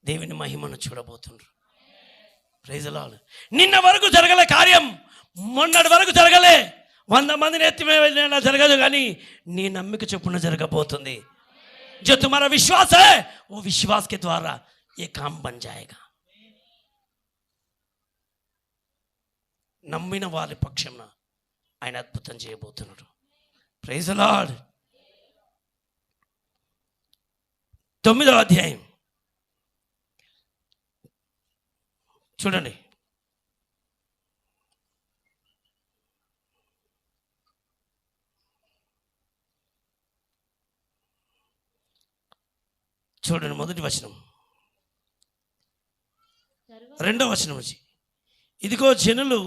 దేవుని మహిమను చూడబోతున్నారు. Praise the lord. నిన్న వరకు జరగలే కార్యం, మొన్నటి వరకు జరగలే, 100 మందిని ఎత్తివేలా జరగదు, కానీ నీ నమ్మిక చొప్పున జరగబోతుంది. जो तुम्हारा विश्वास है वो विश्वास के द्वारा ये काम बन जाएगा. నమ్మిన వారి పక్షంన ఆయన అద్భుతం చేయబోతున్నాడు. Praise the lord. 9వ అధ్యాయం చూడండి. చూడండి, మొదటి వచనం, రెండవ వచనం నుంచి, ఇదిగో జనులు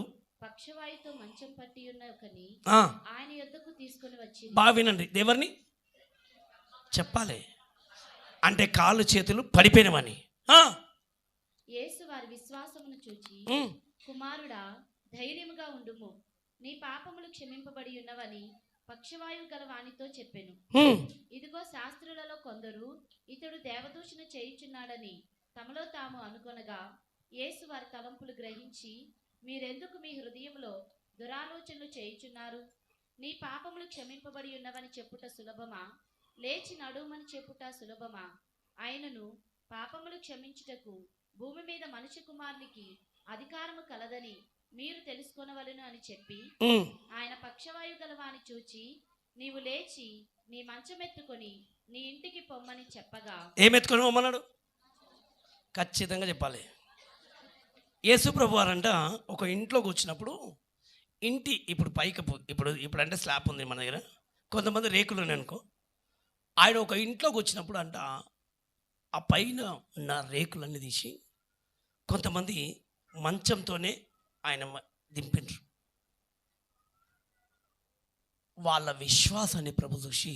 పక్షవాయుతో మంచం పట్టి ఉన్న ఒకని ఆయన యొద్దకు తీసుకొని వచ్చి. బాగా వినండి, ఎవరిని చెప్పాలి అంటే కాళ్ళు చేతులు పడిపోయినవని. యేసు వారి విశ్వాసమును చూచి, కుమారుడా ధైర్యముగా ఉండుము, నీ పాపములు క్షమింపబడి ఉన్నవని పక్షవాయువు గల వానితో చెప్పెను. ఇదిగో శాస్త్రులలో కొందరు ఇతడు దేవదూషణ చేయుచున్నాడని తమలో తాము అనుకొనగా, యేసు వారి తలంపులు గ్రహించి, మీరెందుకు మీ హృదయంలో దురాలోచనలు చేయుచున్నారు? నీ పాపములు క్షమింపబడి ఉన్నవని చెప్పుట సులభమా, లేచి నడుమని చెప్పుట సులభమా? ఆయనను పాపములు క్షమించుటకు భూమి మీద మనుష్య కుమారునికి అధికారము కలదని మీరు తెలుసుకొనవలెను అని చెప్పి, ఆయన పక్షవాయు గలవాని చూచి, నీవు లేచి నీ మంచమెత్తుకొని నీ ఇంటికి పొమ్మని చెప్పగా. ఏమెత్తుకొని పొమ్మన్నాడు? ఖచ్చితంగా చెప్పాలి. యేసు ప్రభు వారంట ఒక ఇంట్లోకి వచ్చినప్పుడు, ఇంటి ఇప్పుడు పైకి ఇప్పుడు అంటే స్లాబ్ ఉంది మన దగ్గర, కొంతమంది రేకులు ఉన్నాయి అనుకో. ఆయన ఒక ఇంట్లోకి వచ్చినప్పుడు అంట ఆ పైన ఉన్న రేకులన్నీ తీసి కొంతమంది మంచంతోనే ఆయన దింపిండ్రు. వాళ్ళ విశ్వాసాన్ని ప్రభు చూసి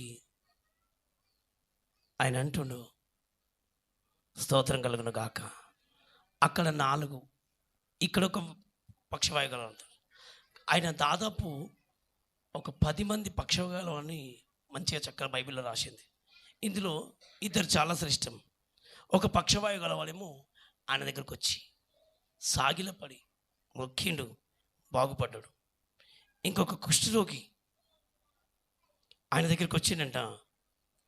ఆయన అంటుండు, స్తోత్రం కలుగును గాక. అక్కడ 4, ఇక్కడ ఒక పక్షవాయుగలు అంటారు. ఆయన దాదాపు ఒక 10 మంది పక్షవాయుగలు అని మంచిగా చక్కగా బైబిల్లో రాసింది. ఇందులో 2 చాలా శ్రేష్టం. ఒక పక్షవాయు గలవాడేమో ఆయన దగ్గరకు వచ్చి సాగిలపడి మొక్కిండు, బాగుపడ్డాడు. ఇంకొక కుష్ఠరోగి ఆయన దగ్గరికి వచ్చిందంట,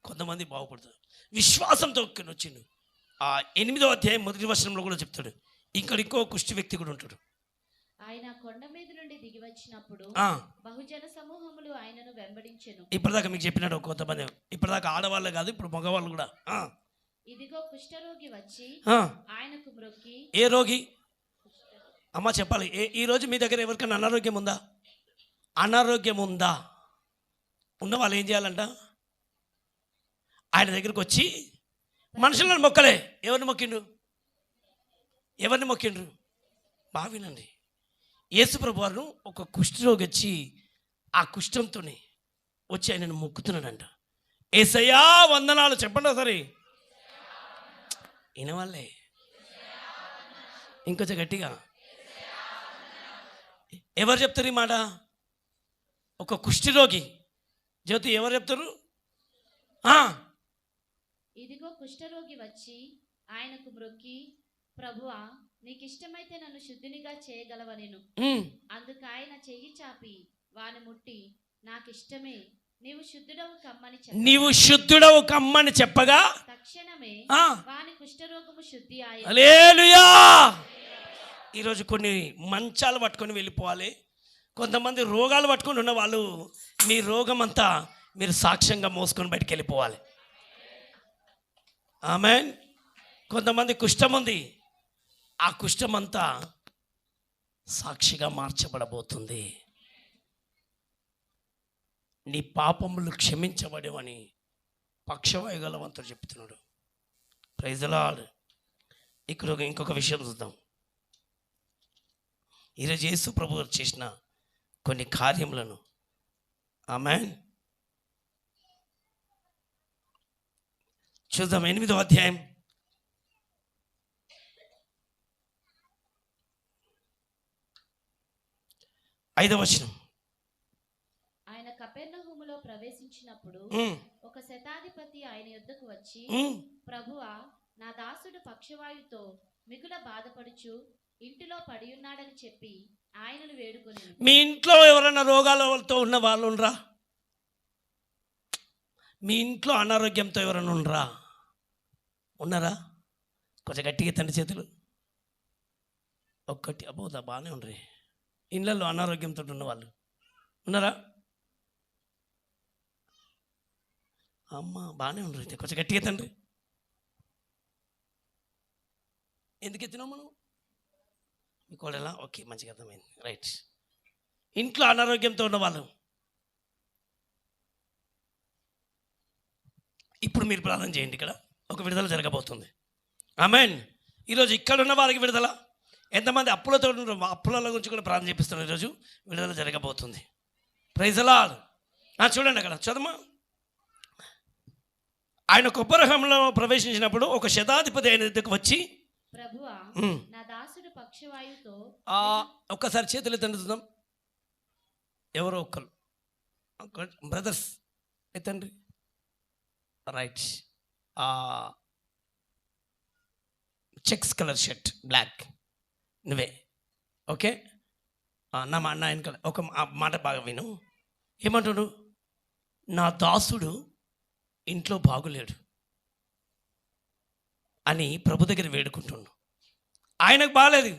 కొంతమంది బాగుపడతారు. విశ్వాసంతో వచ్చిండు. ఆ 8వ అధ్యాయం 1వ వచనంలో కూడా చెప్తాడు, ఇక్కడ ఇంకో కుష్టి వ్యక్తి కూడా ఉంటాడు. ఆయన కొండ మీద నుండి దిగి వచ్చినప్పుడు బహుజన సమూహములు ఆయనను వెంబడించెను. ఇప్పటిదాకా మీకు చెప్పినాడు కొంతమంది, ఇప్పటిదాకా ఆడవాళ్ళే కాదు, ఇప్పుడు మగవాళ్ళు కూడా. ఇదిగో కుష్ఠరోగి వచ్చి ఆయనకు మ్రొక్కి. ఏ రోగి అమ్మ చెప్పాలి? ఈ రోజు మీ దగ్గర ఎవరికైనా అనారోగ్యం ఉందా? అనారోగ్యం ఉందా? ఉన్న వాళ్ళు ఏం చేయాలంట? ఆయన దగ్గరికి వచ్చి మనుషులను మొక్కలే. ఎవరిని మొక్కిండ్రు? బాగా వినండి. యేసుప్రభు వారు ఒక కుష్ఠరోగి వచ్చి ఆ కుష్ఠంతోనే వచ్చి ఆయనను మొక్కుతున్నాడంట. యేసయ్యా వందనాలు చెప్పండి ఒకసారి. వినవాళ్ళే ఇంకొంచెం గట్టిగా. ఎవరు చెప్తారు ఈ మాట? ఒక కుష్ఠరోగి. జ్యోతి ఎవరు చెప్తారు? ఇదిగో కుష్ఠరోగి వచ్చి ఆయనకు మ్రొక్కి, ప్రభువా నీకు ఇష్టమైతే నన్ను శుద్ధినిగా చేయగలవనెను. అందుకు ఆయన చెయ్యి చాపి వాని ముట్టి, నాకిష్టమే, నీవు శుద్ధుడవు కమ్మని చెప్పగా తక్షణమే వాని కుష్ఠరోగము శుద్ధి అయ్యెను. హల్లెలూయా. ఈరోజు కొన్ని మంచాలు పట్టుకొని వెళ్ళిపోవాలి. కొంతమంది రోగాలు పట్టుకొని ఉన్న వాళ్ళు మీ రోగం అంతా మీరు సాక్ష్యంగా మోసుకొని బయటికి వెళ్ళిపోవాలి. ఆమేన్. కొంతమంది కుష్ఠం ఉంది, ఆ కుష్ఠం అంతా సాక్షిగా మార్చబడబోతుంది. నీ పాపములు క్షమించబడవని పక్షవాయు గలవంతుడు చెప్తున్నాడు. Praise the lord. ఇక్కడ ఇంకొక విషయం చూద్దాం. ఈరోజు యేసు ప్రభు గారు చేసిన కొన్ని కార్యములను ఆమేన్ చూద్దాం. 8వ అధ్యాయం 5వ వచనం. ఆయన కపెర్నహూములో ప్రవేశించినప్పుడు ఒక శతాధిపతి ఆయన యొద్దకు వచ్చి, ప్రభువా, నా దాసుడు పక్షవాయుతో మిగుల బాధపడుచు ఇంటిలో పడి ఉన్నాడని చెప్పి ఆయనను వేడుకొని. మీ ఇంట్లో ఎవరైనా రోగాలతో ఉన్న వాళ్ళు ఉండరా? మీ ఇంట్లో అనారోగ్యంతో ఎవరైనా ఉండరా? ఉన్నారా? కొంచెం గట్టిగా తండ్రి చేతులు. ఒక్కటి అబోదా బాగానే ఉండరు. ఇళ్ళల్లో అనారోగ్యంతో ఉన్న వాళ్ళు ఉన్నారా? అమ్మ బాగానే ఉండరు. అయితే కొంచెం గట్టిగా తండ్రి. ఎందుకు ఎత్తినావు మనం? మీకు ఎలా? ఓకే, మంచిగా అర్థమైంది. రైట్. ఇంట్లో అనారోగ్యంతో ఉన్న వాళ్ళు ఇప్పుడు మీరు ప్రార్థన చేయండి. ఇక్కడ ఒక విడుదల జరగబోతుంది. ఆమేన్. ఈరోజు ఇక్కడ ఉన్న వారికి విడుదల. ఎంతమంది అప్పులతో ఉన్నారు? అప్పుల గురించి కూడా ప్రార్థన చేపిస్తున్నారు. ఈరోజు విడుదల జరగబోతుంది. Praise the lord. చూడండి అక్కడ చదవమా. ఆయన కొబ్బరిహంలో ప్రవేశించినప్పుడు ఒక శతాధిపతి ఆయన దగ్గరకు వచ్చి, ప్రభువా, నా దాసుడు పక్షవాయుతో. ఒక్కసారి చేతులు ఎత్తండి చూద్దాం. ఎవరో ఒక్కరు బ్రదర్స్ ఎత్తండి. Right. Checks colour shirt, black, నువ్వే. ఓకే. నా వెనకాల ఒక మాట బాగా విను. ఏమంటాడు? నా దాసుడు ఇంట్లో బాగులేడు అని ప్రభు దగ్గర వేడుకుంటున్నాడు. ఆయనకు బాగలేదు,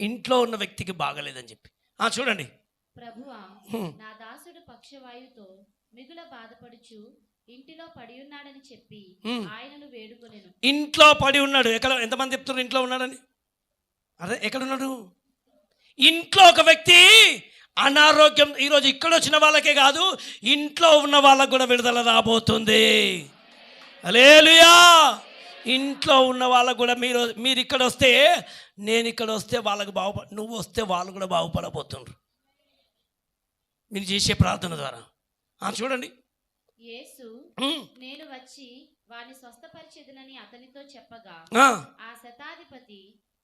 ఇంట్లో ఉన్న వ్యక్తికి బాగలేదని చెప్పి. చూడండి. ప్రభువా, నా దాసుడు పక్షవాయుతో మిగుల బాధపడుచు ఇంటిలో పడి ఉన్నాడని చెప్పి ఆయనను వేడుకొనెను. ఇంట్లో పడి ఉన్నాడు. ఎక్కడ? ఎంతమంది చెప్తున్నారు ఇంట్లో ఉన్నాడని? అదే ఎక్కడున్నాడు? ఇంట్లో ఒక వ్యక్తి అనారోగ్యం. ఈరోజు ఇక్కడ వచ్చిన వాళ్ళకే కాదు, ఇంట్లో ఉన్న వాళ్ళకు కూడా విడుదల రాబోతుంది. హల్లెలూయా. ఇంట్లో ఉన్న వాళ్ళకు కూడా మీరు ఇక్కడ వస్తే, నేను ఇక్కడ వస్తే వాళ్ళకు నువ్వు వస్తే వాళ్ళు కూడా బాగుపడబోతుండ్రు మీరు చేసే ప్రార్థన ద్వారా. చూడండి. యేసు, నేను వచ్చి వాని స్వస్థపరిచెదనని అతనితో చెప్పగా, ఆ శతాధిపతి,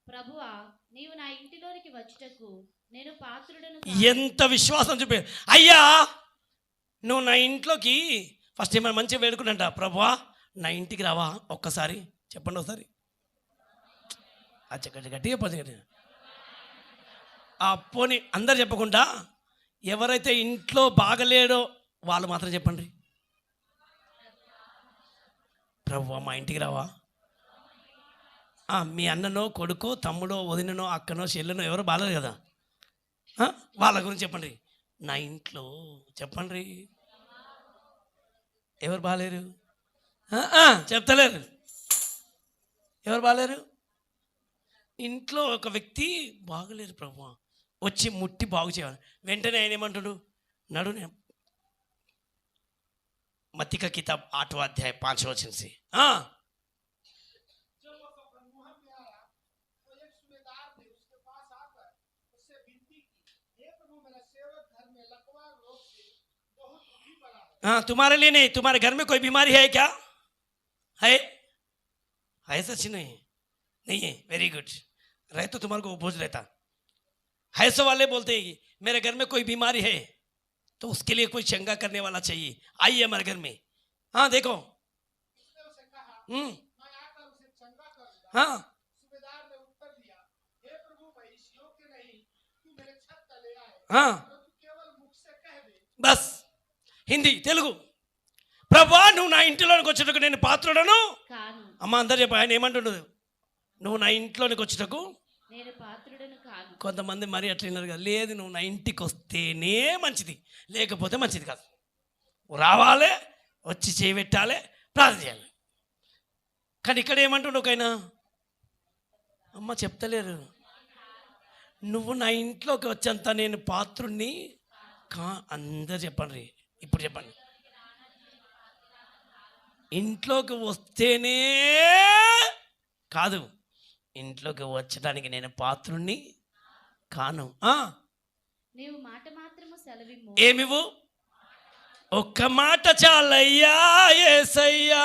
ప్రభువా, నీవు నా ఇంటిలోనికి వచ్చుటకు నేను పాత్రుడను. ఎంత విశ్వాసం చూపే. అయ్యా, నువ్వు నా ఇంట్లోకి ఫస్ట్ ఏమైనా మంచిగా వేడుకునంట. ప్రభువా, నా ఇంటికి రావా ఒక్కసారి చెప్పండి. ఒకసారి గట్టిగా పది. పోనీ అందరు చెప్పకుండా ఎవరైతే ఇంట్లో బాగలేడో వాళ్ళు మాత్రం చెప్పండి. ప్రభువా, మా ఇంటికి రావా. మీ అన్ననో కొడుకో తమ్ముడో వదిననో అక్కనో చెల్లెనో ఎవరో బాగలేదు కదా, వాళ్ళ గురించి చెప్పండి. నా ఇంట్లో చెప్పండి. ఎవరు బాగలేరు? చెప్తలేరు. ఎవరు బాగలేరు? ఇంట్లో ఒక వ్యక్తి బాగలేరు. ప్రభువా, వచ్చి ముట్టి బాగు చేయాలి. వెంటనే ఆయన ఏమంటాడు? నడు. మత్తికా కితాబ్ 8వ అధ్యాయం 5వ వచనం से जब वो कफरनहूम में आया तो एक सूबेदार ने उसके पास आकर उससे विनती की, हे प्रभु, मेरा सेवक घर में लकवा रोग से बहुत दुखी पड़ा है। तुम्हारे लिए नहीं, तुम्हारे घर में कोई बीमारी है क्या? है सच नहीं है। Very good. रहे तो तुम्हारे को बोझ रहता है। सो वाले बोलते हैं कि मेरे घर में कोई बीमारी है तो उसके लिए कोई चंगा करने वाला चाहिए, आइए हमारे घर में। देखो। उसने उसे कहा, मैं आकर उसे चंगा करूंगा। सूबेदार ने उत्तर दिया, हे प्रभु, मैं इस योग्य नहीं तू मेरे छत तले आए, तो तू केवल मुख से कह दे। बस హిందీ తెలుగు. ప్రభువా, నువ్వు నా ఇంటిలోనికి వచ్చేటకు నేను పాత్రుడను కాను. అమ్మ అందరు చెప్ప. ఆయన ఏమంటున్నది? నువ్వు నా ఇంట్లోనికి వచ్చేటకు నేను పాత్రుడను కాను. కొంతమంది మరి అట్లా విన్నారు కదా. లేదు, నువ్వు నా ఇంటికి వస్తేనే మంచిది, లేకపోతే మంచిది కాదు. రావాలి, వచ్చి చేయబెట్టాలి, ప్రార్థన చేయాలి. కానీ ఇక్కడ ఏమంటుండు ఒకైనా? అమ్మ చెప్తలేరు. నువ్వు నా ఇంట్లోకి వచ్చేంత నేను పాత్రుణ్ణి అందరు చెప్పండి, ఇప్పుడు చెప్పండి. ఇంట్లోకి వస్తేనే కాదు, ఇంట్లోకి వచ్చడానికి నేను పాత్రుణ్ణి కాను. నీవు మాట మాత్రము సెలవిమ్ము. ఏమివు? ఒక్క మాట చాలయ్యా యేసయ్యా,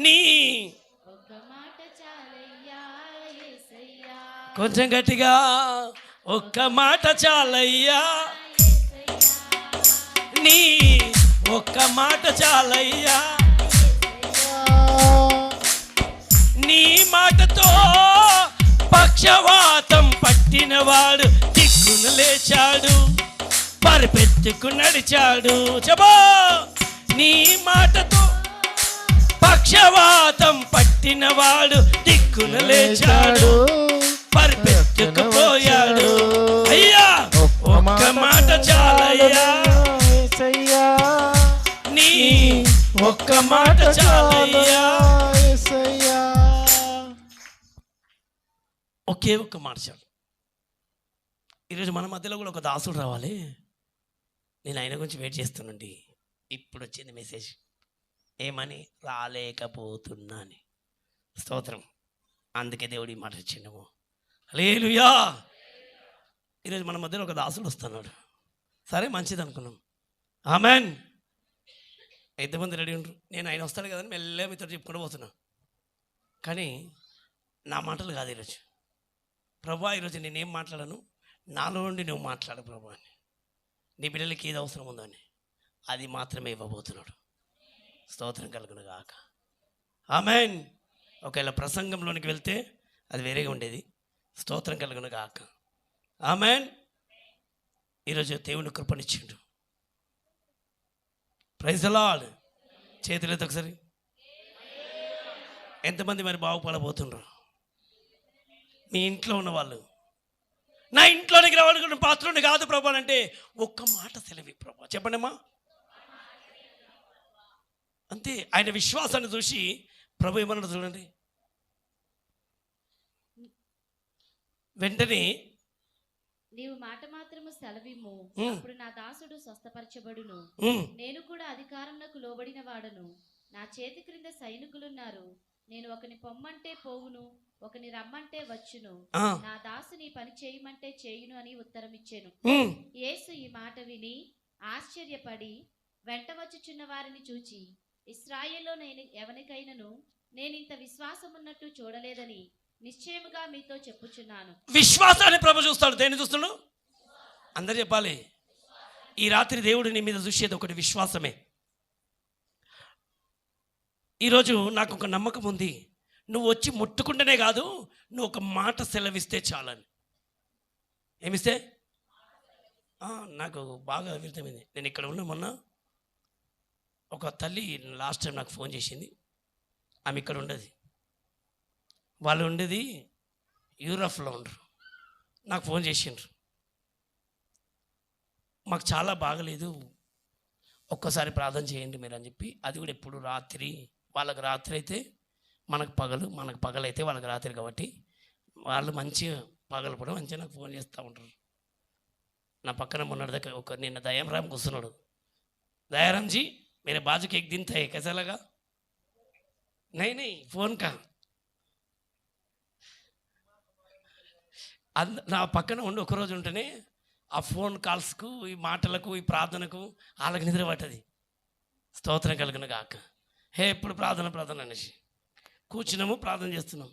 నీ ఒక్క మాట చాలయ్యా యేసయ్యా. కొంచెం గట్టిగా, ఒక్క మాట చాలయ్యా నీ ఒక్క మాట చాలయ్యా, నీ మాటతో పక్షవాతం పట్టినవాడు దిక్కును లేచాడు, పరిపెత్తుకు నడిచాడు. చెప్పో, నీ మాటతో పక్షవాతం పట్టినవాడు దిక్కును లేచాడు, పరిపెత్తుకు పోయాడు. అయ్యా ఒక్క మాట చాలయ్యా యేసయ్యా, నీ ఒక్క మాట చాలయ్యా. యేసయ్యా. ఒకే ఒక్క మాట చాలు. ఈరోజు మన మధ్యలో కూడా ఒక దాసుడు రావాలి. నేను ఆయన గురించి వెయిట్ చేస్తున్నాండి. ఇప్పుడు వచ్చింది మెసేజ్, ఏమని? రాలేకపోతున్నా అని. స్తోత్రం. అందుకే దేవుడు ఈ మాట ఇచ్చిండు. హల్లెలూయా. ఈరోజు మన మధ్యలో ఒక దాసుడు వస్తున్నాడు. సరే, మంచిది అనుకున్నాం. ఆమెన్. ఎంతమంది రెడీ ఉండరు? నేను ఆయన వస్తాడు కదని మెల్లగా మీతో చెప్పుకుంటూ పోతున్నా. కానీ నా మాటలు కాదు ఈరోజు. ప్రభా, ఈరోజు నేనేం మాట్లాడను, నాలో నుండి నువ్వు మాట్లాడు ప్రభా అని. నీ బిడ్డలకి ఏది అవసరం ఉందో అని అది మాత్రమే ఇవ్వబోతున్నాడు. స్తోత్రం కలుగును గాక. ఆమెన్. ఒకవేళ ప్రసంగంలోనికి వెళ్తే అది వేరేగా ఉండేది. స్తోత్రం కలుగును గాక. ఆమెన్. ఈరోజు దేవుని కృపనిచ్చిండు. Praise the lord. చేతులైతే ఒకసారి. ఎంతమంది మరి బాగుపడబోతుండ్రు? మీ ఇంట్లో ఉన్న వాళ్ళు. నా ఇంట్లోనికి రావాలనుకున్న పాత్రుని కాదు ప్రభు అంటే ఒక్క మాట సెలవి ప్రభు. చెప్పండి అమ్మా. అంతే. ఆయన విశ్వాసాన్ని చూసి ప్రభు ఏమన్నాడు చూడండి. వెంటనే నీవు మాట మాత్రము సెలవిమ్ము, అప్పుడు నా దాసుడు స్వస్థపరచబడును. నేను కూడా అధికారమునకు లోబడిన వాడను. నా చేతి క్రింద సైనికులున్నారు. నేను ఒకని పొమ్మంటే పోవును, ఒకని రమ్మంటే వచ్చును. నా దాసుని పని చేయమంటే చేయును అని ఉత్తరం ఇచ్చాను. యేసు ఈ మాట విని ఆశ్చర్యపడి వెంట వచ్చుచున్న వారిని చూచి, ఇశ్రాయేల్లో నేను ఎవరికైనాను నేనింత విశ్వాసం ఉన్నట్టు చూడలేదని నిశ్చయముగా మీతో చెప్పుచున్నాను. విశ్వాసాన్ని ప్రభు చూస్తాడు. దేన్ని చూస్తాడు? అందరు చెప్పాలి. ఈ రాత్రి దేవుడు నీ మీద చూసేది ఒకటి విశ్వాసమే. ఈరోజు నాకు ఒక నమ్మకం ఉంది, నువ్వు వచ్చి ముట్టుకుంటేనే కాదు, నువ్వు ఒక మాట సెలవిస్తే చాలని. ఏమిస్తే? నాకు బాగా అర్థమైంది. నేను ఇక్కడ ఉన్న మొన్న ఒక తల్లి లాస్ట్ టైం నాకు ఫోన్ చేసింది. ఆమె ఇక్కడ ఉండేది, వాళ్ళు ఉండేది యూరప్లో ఉండరు. నాకు ఫోన్ చేసిండ్రు, మాకు చాలా బాగలేదు, ఒక్కసారి ప్రార్థన చేయండి మీరు అని చెప్పి. అది కూడా ఎప్పుడు రాత్రి. వాళ్ళకి రాత్రి అయితే మనకు పగలు, మనకు పగలైతే వాళ్ళకి రాత్రి. కాబట్టి వాళ్ళు మంచిగా పగలు కూడా మంచిగా నాకు ఫోన్ చేస్తూ ఉంటారు. నా పక్కన మొన్నటి దగ్గర ఒక నిన్న దయారామ్ కూర్చున్నాడు. दयाराम जी, मेरे बाजू के एक दिन थे, कैसा लगा? नहीं नहीं, फोन का. నా పక్కన ఉండి ఒకరోజు ఉంటేనే ఆ ఫోన్ కాల్స్కు, ఈ మాటలకు, ఈ ప్రార్థనకు వాళ్ళకి నిద్ర పట్టది. స్తోత్రం కలుగును గాక. ఎప్పుడు ప్రార్థన అనేసి కూర్చున్నాము, ప్రార్థన చేస్తున్నాం.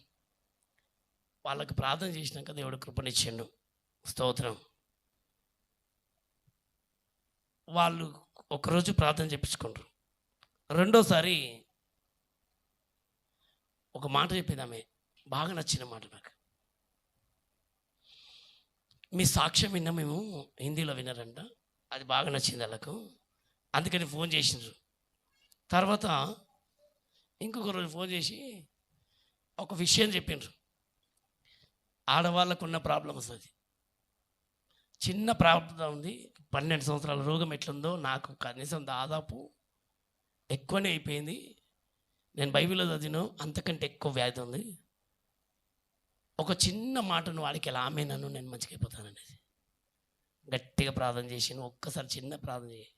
వాళ్ళకి ప్రార్థన చేసినాక దేవుడు కృపనిచ్చిండు. స్తోత్రం. వాళ్ళు ఒకరోజు ప్రార్థన చెప్పించుకుంటారు. రెండోసారి ఒక మాట చెప్పింది ఆమె, బాగా నచ్చిన మాట నాకు. మీ సాక్ష్యం విన్నా మేము, హిందీలో విన్నారంట, అది బాగా నచ్చింది వాళ్ళకు, అందుకని ఫోన్ చేసిండ్రు. తర్వాత ఇంకొక రోజు ఫోన్ చేసి ఒక విషయం చెప్పిండ్రు. ఆడవాళ్ళకు ఉన్న ప్రాబ్లమ్స్, అది చిన్న ప్రాబ్లం ఉంది. 12 సంవత్సరాల రోగం ఎట్లుందో నాకు కనీసం దాదాపు ఎక్కువనే అయిపోయింది. నేను బైబిల్లో చదివిన అంతకంటే ఎక్కువ వ్యాధి ఉంది. ఒక చిన్న మాట నువ్వు వాడికి ఎలా ఆమె నన్ను నేను మంచిగా అయిపోతాననేది గట్టిగా ప్రార్థన చేసి నువ్వు ఒక్కసారి చిన్న ప్రార్థన చేయి,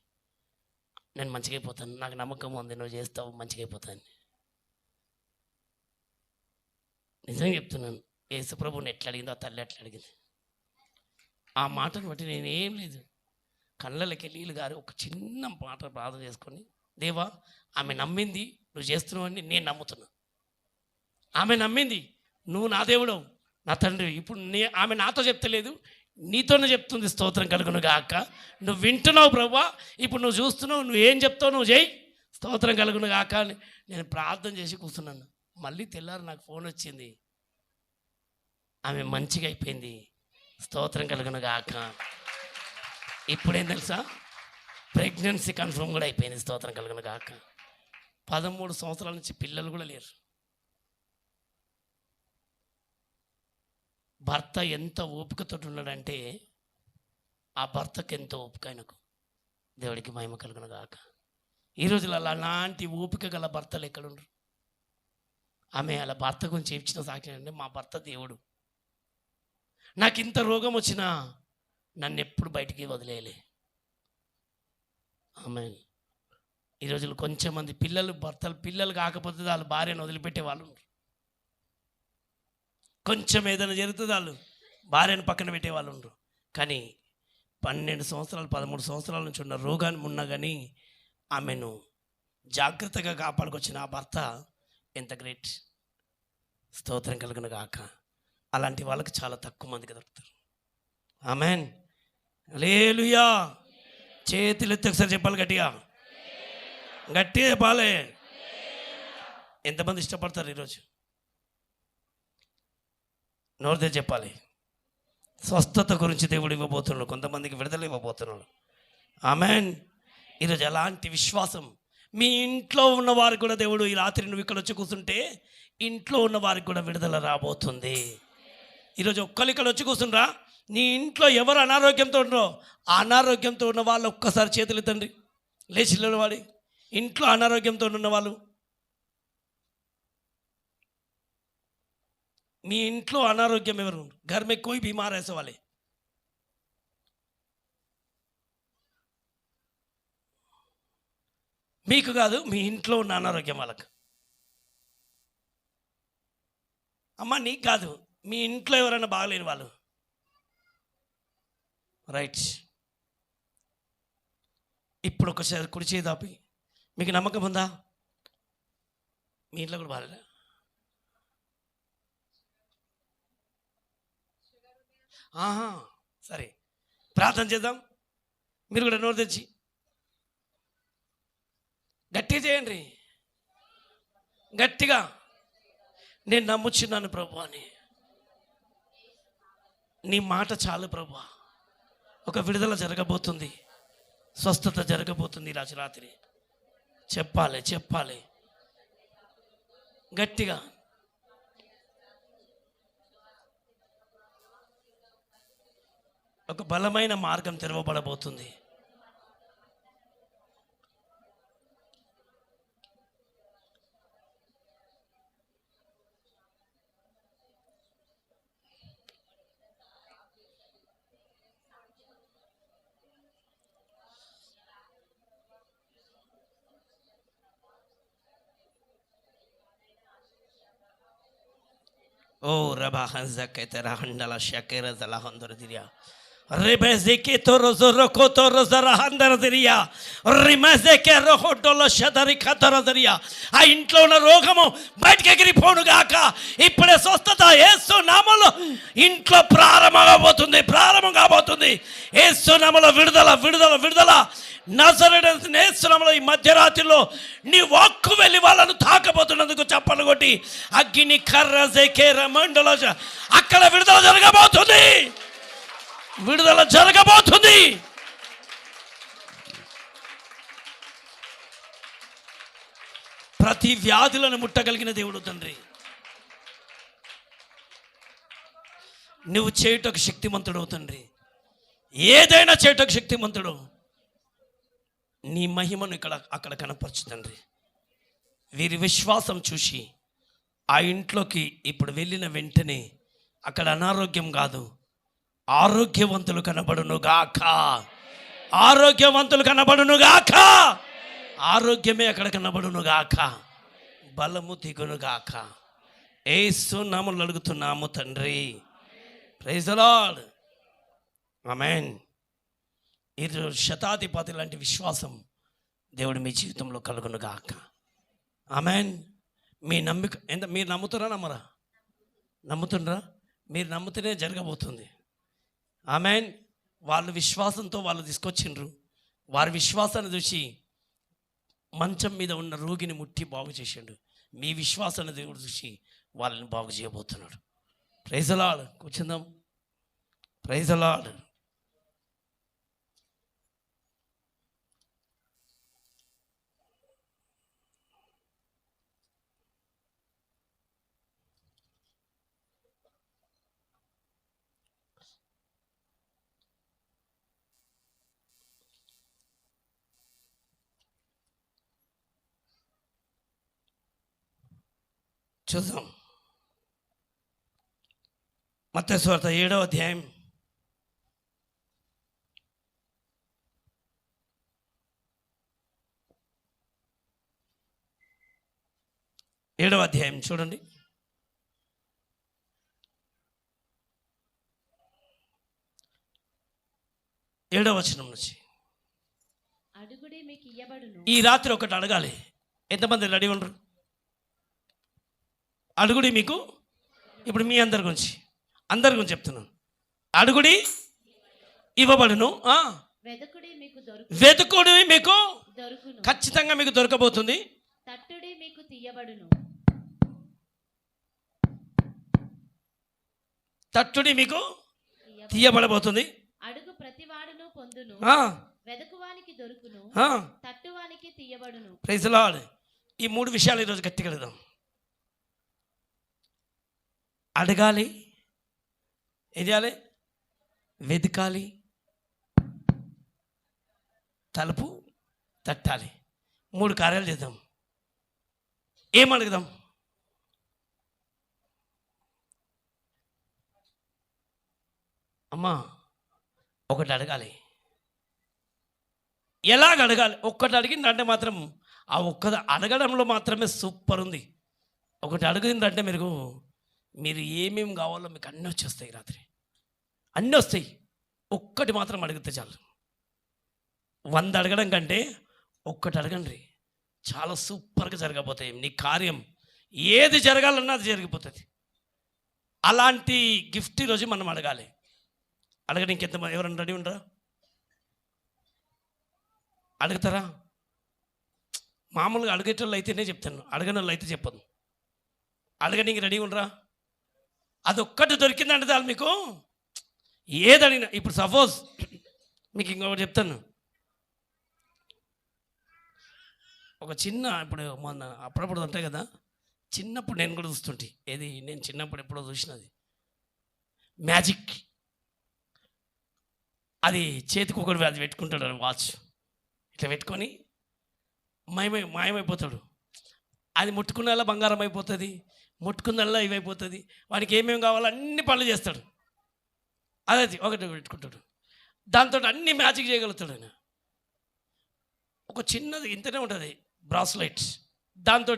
నేను మంచిగా అయిపోతాను, నాకు నమ్మకం ఉంది నువ్వు చేస్తావు మంచిగా అయిపోతాను. నిజంగా చెప్తున్నాను, యేసుప్రభుని ఎట్లా అడిగిందో ఆ తల్లి ఎట్లా అడిగింది. ఆ మాటను బట్టి నేనేం లేదు, కళ్ళకి నీళ్ళు గారి ఒక చిన్న మాట ప్రార్థన చేసుకొని, దేవా ఆమె నమ్మింది నువ్వు చేస్తున్నావని నేను నమ్ముతున్నా, ఆమె నమ్మింది నువ్వు నా దేవుడవు నా తండ్రి. ఇప్పుడు ఆమె నాతో చెప్తలేదు, నీతోనే చెప్తుంది. స్తోత్రం కలుగును గాక. నువ్వు వింటున్నావు ప్రభువా, ఇప్పుడు నువ్వు చూస్తున్నావు, నువ్వు ఏం చెప్తావు నువ్వు చేయి, స్తోత్రం కలుగును గాక అని నేను ప్రార్థన చేసి కూర్చున్నాను. మళ్ళీ తెల్లారు నాకు ఫోన్ వచ్చింది, ఆమె మంచిగా అయిపోయింది, స్తోత్రం కలుగును గాక. ఇప్పుడేం తెలుసా, ప్రెగ్నెన్సీ కన్ఫర్మ్ కూడా అయిపోయింది, స్తోత్రం కలుగును గాక. 13 సంవత్సరాల నుంచి పిల్లలు కూడా లేరు. భర్త ఎంత ఓపికతో ఉన్నాడంటే ఆ భర్తకు ఎంతో ఓపిక ఆయనకు. దేవుడికి మహిమ కలుగును గాక. ఈ రోజులలో అలాంటి ఓపిక గల భర్తలు ఎక్కడుండ్రు? ఆమె అలా భర్త గురించి ఇచ్చిన సాక్ష్యం అంటే, మా భర్త దేవుడు, నాకు ఇంత రోగం వచ్చినా నన్ను ఎప్పుడు బయటికి వదిలేయలే. ఆమెన్. ఈ రోజులు కొంచెం మంది పిల్లలు కాకపోతే వాళ్ళు భార్యను వదిలిపెట్టే వాళ్ళు ఉన్నారు. కొంచెం ఏదైనా జరుగుతుంది వాళ్ళు భార్యను పక్కన పెట్టే వాళ్ళు ఉండరు. కానీ 12 సంవత్సరాలు 13 సంవత్సరాల నుంచి ఉన్న రోగాన్ని ఉన్నా కానీ ఆమెను జాగ్రత్తగా కాపాడుకొచ్చిన ఆ భర్త ఎంత గ్రేట్, స్తోత్రం కలుగును గాక. అలాంటి వాళ్ళకి చాలా తక్కువ మందికి దొరుకుతారు. ఆమెన్. హల్లెలూయా. చేతులు ఎత్తి ఒకసారి చెప్పాలి గట్టిగా, గట్టిగా చెప్పాలి. ఎంతమంది ఇష్టపడతారు ఈరోజు? నోరుదే చెప్పాలి. స్వస్థత గురించి దేవుడు ఇవ్వబోతున్నాడు, కొంతమందికి విడుదల ఇవ్వబోతున్నాడు. ఆమెన్. ఈరోజు ఎలాంటి విశ్వాసం మీ ఇంట్లో ఉన్న వారికి కూడా దేవుడు ఈ రాత్రి నువ్వు ఇక్కడ వచ్చి కూర్చుంటే ఇంట్లో ఉన్న వారికి కూడా విడుదల రాబోతుంది. ఈరోజు ఒక్కరు ఇక్కడ వచ్చి కూర్చుండ్రా, నీ ఇంట్లో ఎవరు అనారోగ్యంతో ఉన్నారో ఆ అనారోగ్యంతో ఉన్న వాళ్ళు ఒక్కసారి చేతులు ఎత్తండి. లేచి వాడి ఇంట్లో అనారోగ్యంతో ఉన్న వాళ్ళు, మీ ఇంట్లో అనారోగ్యం ఎవరు? घर में कोई बीमार ऐसे वाले, మీకు కాదు, మీ ఇంట్లో ఉన్న అనారోగ్యం వాళ్ళకు. అమ్మ నీకు కాదు, మీ ఇంట్లో ఎవరైనా బాగలేని వాళ్ళు. రైట్. ఇప్పుడు ఒకసారి కుడి చేయి దాపి, మీకు నమ్మకం ఉందా మీ ఇంట్లో కూడా బాగలేదా? సరే ప్రార్థన చేద్దాం. మీరు కూడా నోరు తెచ్చి గట్టిగా చేయండి, గట్టిగా. నేను నమ్ముచున్నాను ప్రభు అని, నీ మాట చాలు ప్రభు. ఒక విడుదల జరగబోతుంది, స్వస్థత జరగబోతుంది ఈరోజు రాత్రి. చెప్పాలి గట్టిగా. ఒక బలమైన మార్గం తెరవబడబోతుంది. ఓ రబా హంజకే తెరా హండల షకేర జలా హందర దిరియా రిబెజికి తోరజర కోతోరజర హందర దిరియా రిమజకే రోహోడల షదరి ఖతర దిరియా. ఆ ఇంట్లో ఉన్న రోగము బయటికి ఎగిరిపోను గాక. ఇప్పుడే స్వస్థత యేసు నామములో ఇంట్లో ప్రారంభం కాబోతుంది. యేసు నామములో విడుదల. నజరేయుడైన యేసు నామములో ఈ మధ్యరాత్రిలో నీ వాక్కు వెళ్ళి వాళ్ళను తాకబోతున్నందుకు చప్పట్లు కొట్టి అగ్ని కర్రజకేర మండల అక్కడ విడుదల జరగబోతుంది. ప్రతి వ్యాధులను ముట్టగలిగిన దేవుడు తండ్రి, నువ్వు చేయుటకు శక్తిమంతుడు తండ్రి. ఏదైనా చేయుటకు శక్తిమంతుడు. నీ మహిమను అక్కడ కనపరచు తండ్రి. వీరి విశ్వాసం చూసి ఆ ఇంట్లోకి ఇప్పుడు వెళ్ళిన వెంటనే అక్కడ అనారోగ్యం కాదు, ఆరోగ్యవంతులు కనబడును గాక. ఆరోగ్యవంతులు కనబడును గాక. ఆరోగ్యమే అక్కడ కనబడును గాక. బలము దిగును గాక. యేసు నామములో అడుగుతున్నాము తండ్రి. Praise the lord. ఆమేన్. ఈరోజు శతాధిపతి లాంటి విశ్వాసం దేవుడు మీ జీవితంలో కలుగును గాక. ఆమేన్. మీ నమ్మిక ఎంత, మీరు నమ్ముతారా నమ్మరా? నమ్ముతుండ్రా? మీరు నమ్ముతూనే జరగబోతుంది. ఆమేన్. వాళ్ళు విశ్వాసంతో వాళ్ళు తీసుకొచ్చిండ్రు. వారి విశ్వాసాన్ని చూసి మంచం మీద ఉన్న రోగిని ముట్టి బాగు చేసిండు. మీ విశ్వాసాన్ని దేవుడు చూసి వాళ్ళని బాగు చేయబోతున్నాడు. Praise the lord. కూర్చుందాం. Praise the lord. చూద్దాం. మత్తయి సువార్త 7వ అధ్యాయం 7వ అధ్యాయం చూడండి. 7వ వచనం నుంచి. అడుగుడి మీకు ఇయ్యబడును. ఈ రాత్రి ఒకటి అడగాలి. ఎంతమంది రెడీ ఉండరు? అడుగుడి మీకు. ఇప్పుడు మీ అందరి గురించి చెప్తున్నాను. అడుగుడి ఇవ్వబడును. వెదకుడి మీకు వెతుకుడి మీకు దొరుకును. ఖచ్చితంగా మీకు దొరకబోతుంది. తట్టుడి మీకు తీయబడును. తట్టుడి మీకు తీయబడబోతుంది. అడుగు ప్రతివాడును పొందును. వెదకువానికి దొరుకును. తట్టువానికి తీయబడును. Praise the lord. ఈ 3 విషయాలు ఈరోజు గట్టిగా అడుగుదాం. అడగాలి, ఏం చేయాలి? వెతకాలి, తలుపు తట్టాలి. 3 కార్యాలు చేద్దాం. ఏం అడుగుదాం? అమ్మా ఒకటి అడగాలి. ఎలాగ అడగాలి? ఒక్కటి అడిగిందంటే మాత్రం ఆ ఒక్క అడగడంలో మాత్రమే సూపర్ ఉంది. ఒకటి అడిగిందంటే మీరు ఏమేమి కావాలో మీకు అన్నీ వచ్చేస్తాయి. రాత్రి అన్నీ వస్తాయి. ఒక్కటి మాత్రం అడిగితే చాలు. 100 అడగడం కంటే ఒక్కటి అడగండి, చాలా సూపర్గా జరగబోతాయి. నీ కార్యం ఏది జరగాలన్నా అది జరిగిపోతుంది. అలాంటి గిఫ్ట్ ఈరోజు మనం అడగాలి. అడగడానికి ఎంతమంది ఎవరన్నా రెడీ ఉండరా? అడుగుతారా? మామూలుగా అడిగేటోళ్ళు అయితేనే చెప్తాను, అడగని వాళ్ళు అయితే చెప్పదు. అడగడానికి రెడీ ఉండరా? అదొక్కటి దొరికిందంటే చాలు మీకు. ఏదడిగినా. ఇప్పుడు సపోజ్ మీకు ఇంకొకటి చెప్తాను. ఒక చిన్న, ఇప్పుడు మొన్న అప్పుడప్పుడు ఉంటాయి కదా, చిన్నప్పుడు నేను కూడా చూస్తుంటే, ఏది నేను చిన్నప్పుడు ఎప్పుడో చూసినది మ్యాజిక్. అది చేతికి ఒకటి అది పెట్టుకుంటాడు, వాచ్ ఇట్లా పెట్టుకొని మాయమైపోతాడు. అది ముట్టుకున్నల్లా బంగారం అయిపోతుంది, ముట్టుకున్నల్లా ఇవైపోతుంది. వానికి ఏమేమి కావాలో అన్ని పనులు చేస్తాడు. అదే ఒకటి పెట్టుకుంటాడు, దాంతో అన్ని మ్యాజిక్ చేయగలుగుతాడు ఆయన. ఒక చిన్నది ఇంతనే ఉంటుంది బ్రాస్లైట్, దాంతో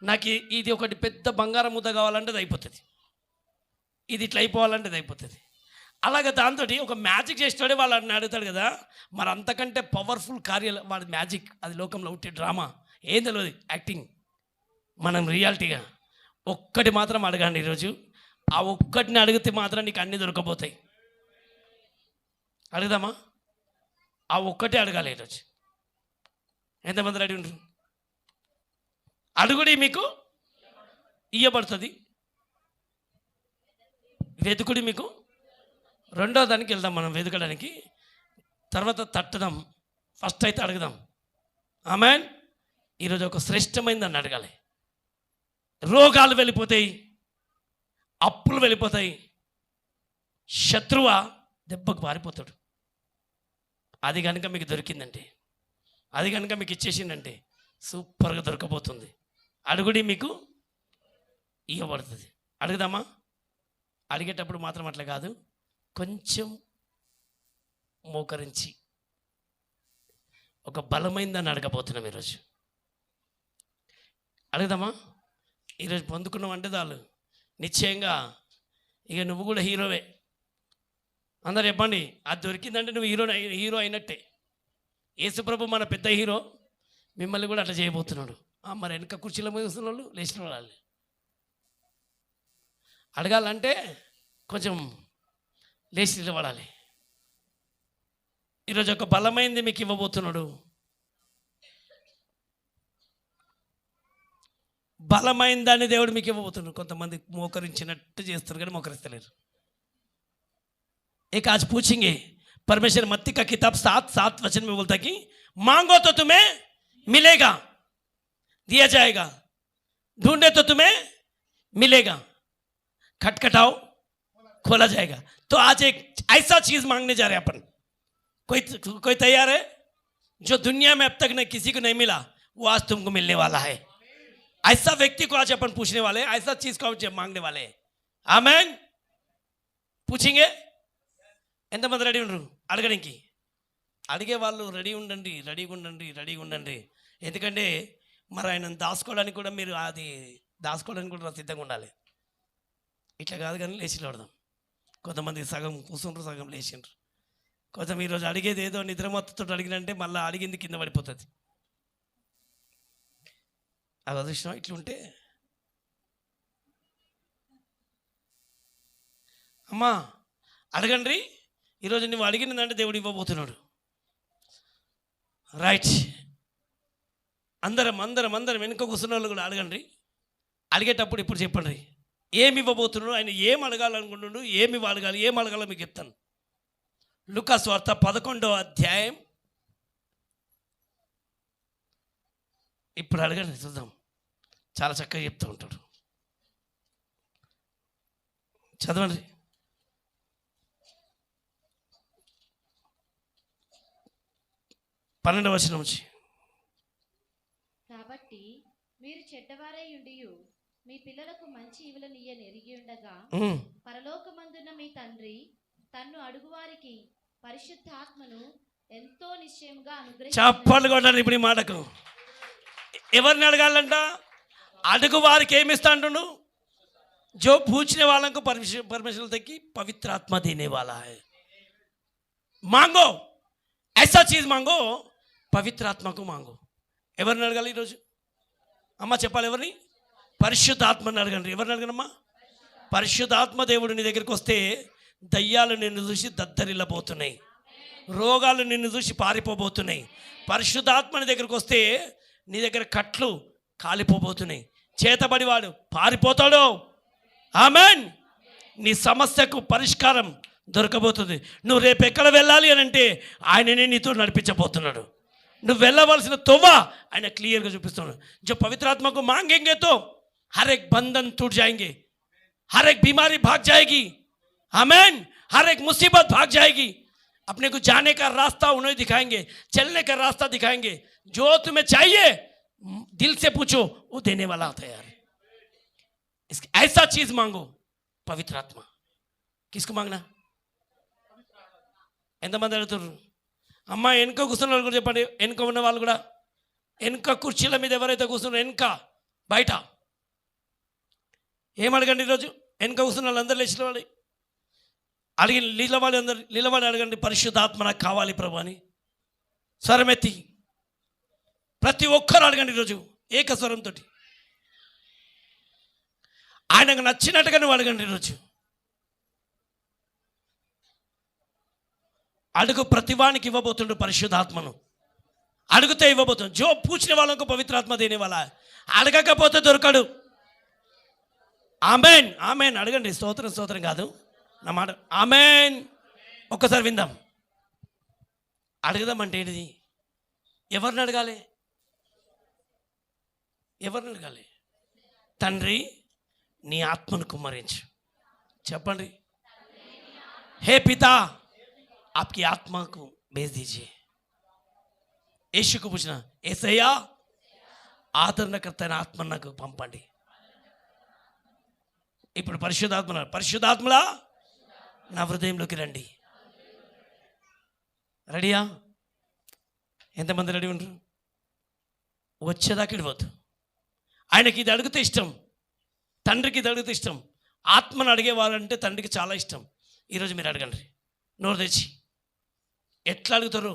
నాకు ఇది ఒకటి పెద్ద బంగారం ముద్ద కావాలంటే అది అయిపోతుంది, ఇది ఇట్లా అయిపోవాలంటే అది అయిపోతుంది. అలాగే దాంతో ఒక మ్యాజిక్ చేస్తాడే వాళ్ళని అడుగుతాడు కదా. మరి అంతకంటే పవర్ఫుల్ కార్యాలు వాడి మ్యాజిక్. అది లోకంలో ఉంటే డ్రామా ఏం తెలియదు, యాక్టింగ్. మనం రియాలిటీగా ఒక్కటి మాత్రం అడగండి ఈరోజు. ఆ ఒక్కటిని అడిగితే మాత్రం నీకు అన్నీ దొరకబోతాయి. అడుగుదామా? ఆ ఒక్కటే అడగాలి ఈరోజు. ఎంతమంది రెడీ ఉంటారు? అడుగుడి మీకు ఇయ్యబడుతుంది, వెతుకుడి మీకు. రెండో దానికి వెళ్దాం మనం, వెతకడానికి. తర్వాత తట్టదాం. ఫస్ట్ అయితే అడుగుదాం. ఆమేన్. ఈరోజు ఒక శ్రేష్టమైన దాన్ని అడగాలి. రోగాలు వెళ్ళిపోతాయి, అప్పులు వెళ్ళిపోతాయి, శత్రువ దెబ్బకు పారిపోతాడు. అది కనుక మీకు దొరికిందంటే, అది కనుక మీకు ఇచ్చేసిందంటే సూపర్గా దొరకబోతుంది. అడుగుడి మీకు ఇవ్వబడుతుంది. అడుగుదామా? అడిగేటప్పుడు మాత్రం అట్లా కాదు, కొంచెం మోకరించి ఒక బలమైన దాన్ని అడగబోతున్నాం ఈరోజు. అడుగుదామా? ఈరోజు పొందుకున్నావు చాలు, నిశ్చయంగా ఇక నువ్వు కూడా హీరోవే. అందరు చెప్పండి, అది దొరికిందంటే నువ్వు హీరో అయినట్టే. యేసుప్రభు మన పెద్ద హీరో, మిమ్మల్ని కూడా అట్లా చేయబోతున్నాడు. మరి వెనక కుర్చీలో కూర్చున్న వాళ్ళు లేచిన వాళ్ళు అడగాలంటే కొంచెం లేచి నిలబడాలి. ఈరోజు ఒక బలమైంది మీకు ఇవ్వబోతున్నాడు. బలమైన దాన్ని దేవుడు మీకు ఇవ్వబోతున్నాడు. కొంతమంది మోకరించినట్టు చేస్తారు కానీ మోకరిస్తలేరు. एक आज पूछेंगे, परमेश्वर मत्ती का किताब 7:7 वचन में बोलता कि मांगो तो तुम्हें मिलेगा, दिया जाएगा, ढूंढे तो तुम्हें मिलेगा, खटखटाओ खोला जाएगा. तो आज एक ऐसा चीज मांगने जा रहे हैं अपन. कोई तैयार है? जो दुनिया में अब तक नहीं किसी को नहीं मिला वो आज तुमको मिलने वाला है. ऐसा व्यक्ति को आज अपन पूछने वाले हैं, ऐसा चीज को मांगने वाले हैं. आमेन. पूछेंगे ఎంతమంది రెడీ ఉండరు అడగడానికి? అడిగే వాళ్ళు రెడీగా ఉండండి. ఎందుకంటే మరి ఆయన దాచుకోవడానికి కూడా మీరు అది దాచుకోవడానికి కూడా సిద్ధంగా ఉండాలి. ఇట్లా కాదు కానీ లేచి పడదాం. కొంతమంది సగం కూర్చుంటారు, సగం లేచిండ్రు. కొంచెం ఈరోజు అడిగేది ఏదో నిద్రమత్తుతో అడిగినంటే మళ్ళీ అడిగింది కింద పడిపోతుంది. అది అదృష్టం. ఇట్లుంటే అమ్మా అడగండి. ఈరోజు నువ్వు అడిగినదంటే దేవుడు ఇవ్వబోతున్నాడు. రైట్. అందరం వెనుక కూర్చున్న వాళ్ళు కూడా అడగండి. అడిగేటప్పుడు ఇప్పుడు చెప్పండి ఏమి ఇవ్వబోతున్నాడు, ఆయన ఏం అడగాలనుకుంటున్నాడు, ఏమి అడగాలో మీకు చెప్తాను. లూకా సువార్త 11వ అధ్యాయం. ఇప్పుడు అడగండి, చూద్దాం. చాలా చక్కగా చెప్తూ ఉంటాడు. చదవండి. 12వ వచనం నుంచి. కాబట్టి మీరు చెడ్డవారై ఉండియు మీ పిల్లలకు మంచి ఈవులనియ్యని ఎరిగి ఉండగా పరలోకమందున్న మీ తండ్రి తన్ను అడుగువారికి పరిశుద్ధాత్మను ఎంతో నిశ్చయంగా అనుగ్రహించును. చప్పట్లు కొట్టాలి ఇప్పుడు ఈ మాటకు. ఎవరిని అడగాలంట? అడుగు వారికి ఏమి ఇస్తా అంటున్నాడు? जो पूछने वालों को परमेश्वर तक की पवित्र आत्मा देने वाला है. मांगो, ऐसा चीज मांगो, పవిత్ర ఆత్మకు మాంగో. ఎవరిని అడగాలి ఈరోజు? అమ్మ చెప్పాలి. ఎవరిని? పరిశుద్ధాత్మని అడగండి. ఎవరిని అడగనమ్మా? పరిశుద్ధాత్మ దేవుడు నీ దగ్గరికి వస్తే దయ్యాలు నిన్ను చూసి దద్దరిల్లబోతున్నాయి, రోగాలు నిన్ను చూసి పారిపోబోతున్నాయి. పరిశుద్ధాత్మని దగ్గరికి వస్తే నీ దగ్గర కట్లు కాలిపోబోతున్నాయి, చేతబడివాడు పారిపోతాడు. ఆమెన్. నీ సమస్యకు పరిష్కారం దొరకబోతుంది. నువ్వు రేపు ఎక్కడ వెళ్ళాలి అని అంటే ఆయననే నీతో నడిపించబోతున్నాడు. నువ్వు వెళ్ళవలసిన తొవ్వ ఆయన క్లియర్గా చూపిస్తున్నాడు. जो पवित्र आत्मा को मांगेंगे तो हर एक बंधन टूट जाएंगे, हर एक बीमारी भाग जाएगी. आमेन. हर एक मुसीबत भाग जाएगी. अपने को जाने का रास्ता उन्हें दिखाएंगे, चलने का रास्ता दिखाएंगे. जो तुम्हें चाहिए दिल से पूछो, वो देने वाला होता है यार. इसकी ऐसा चीज मांगो, पवित्र आत्मा. किसको मांगना? ఎంతమంది అడుగుతారు? అమ్మ వెనుక కూర్చున్న వాళ్ళు కూడా చెప్పండి. వెనుక ఉన్న వాళ్ళు కూడా, వెనుక కుర్చీల మీద ఎవరైతే కూర్చున్నారో వెనుక బయట ఏమడగండి ఈరోజు? వెనుక కూర్చున్న వాళ్ళు అందరూ లేచిన వాళ్ళు అడిగి నిలబడి అడగండి. పరిశుద్ధాత్మ నాకు కావాలి ప్రభు అని స్వరమెత్తి ప్రతి ఒక్కరు అడగండి ఈరోజు ఏకస్వరంతో. ఆయనకు నచ్చినట్టుగా నువ్వు అడగండి ఈరోజు. అడుగు, ప్రతివానికి ఇవ్వబోతుండు పరిశుద్ధాత్మను. అడుగుతే ఇవ్వబోతుంది. జో పూచిన వాళ్ళకు పవిత్రాత్మ దేని వాళ్ళ, అడగకపోతే దొరకడు. ఆమెన్. ఆమెన్. అడగండి. స్తోత్రం కాదు నా మాట. ఆమెన్. ఒక్కసారి విందాం. అడగదామంటే ఏంటిది? ఎవరిని అడగాలి? తండ్రి నీ ఆత్మను కుమ్మరించు. చెప్పండి. హే పితా आपकी आत्मा को भेज दीजिए. यीशु को पूछना, ఏసయ్యా ఆదరణకర్త ఆత్మ నాకు పంపండి. ఇప్పుడు పరిశుద్ధాత్మలా నా హృదయంలోకి రండి. రెడీయా? ఎంతమంది రెడీ ఉంటారు? వచ్చేదాకా ఇడిపోద్దు. ఆయనకి ఇది అడిగితే ఇష్టం, తండ్రికి ఇది అడిగితే ఇష్టం. ఆత్మను అడిగేవాళ్ళంటే తండ్రికి చాలా ఇష్టం. ఈరోజు మీరు అడగండి, నోరు తెచ్చి. ఎట్లా అడుగుతారు?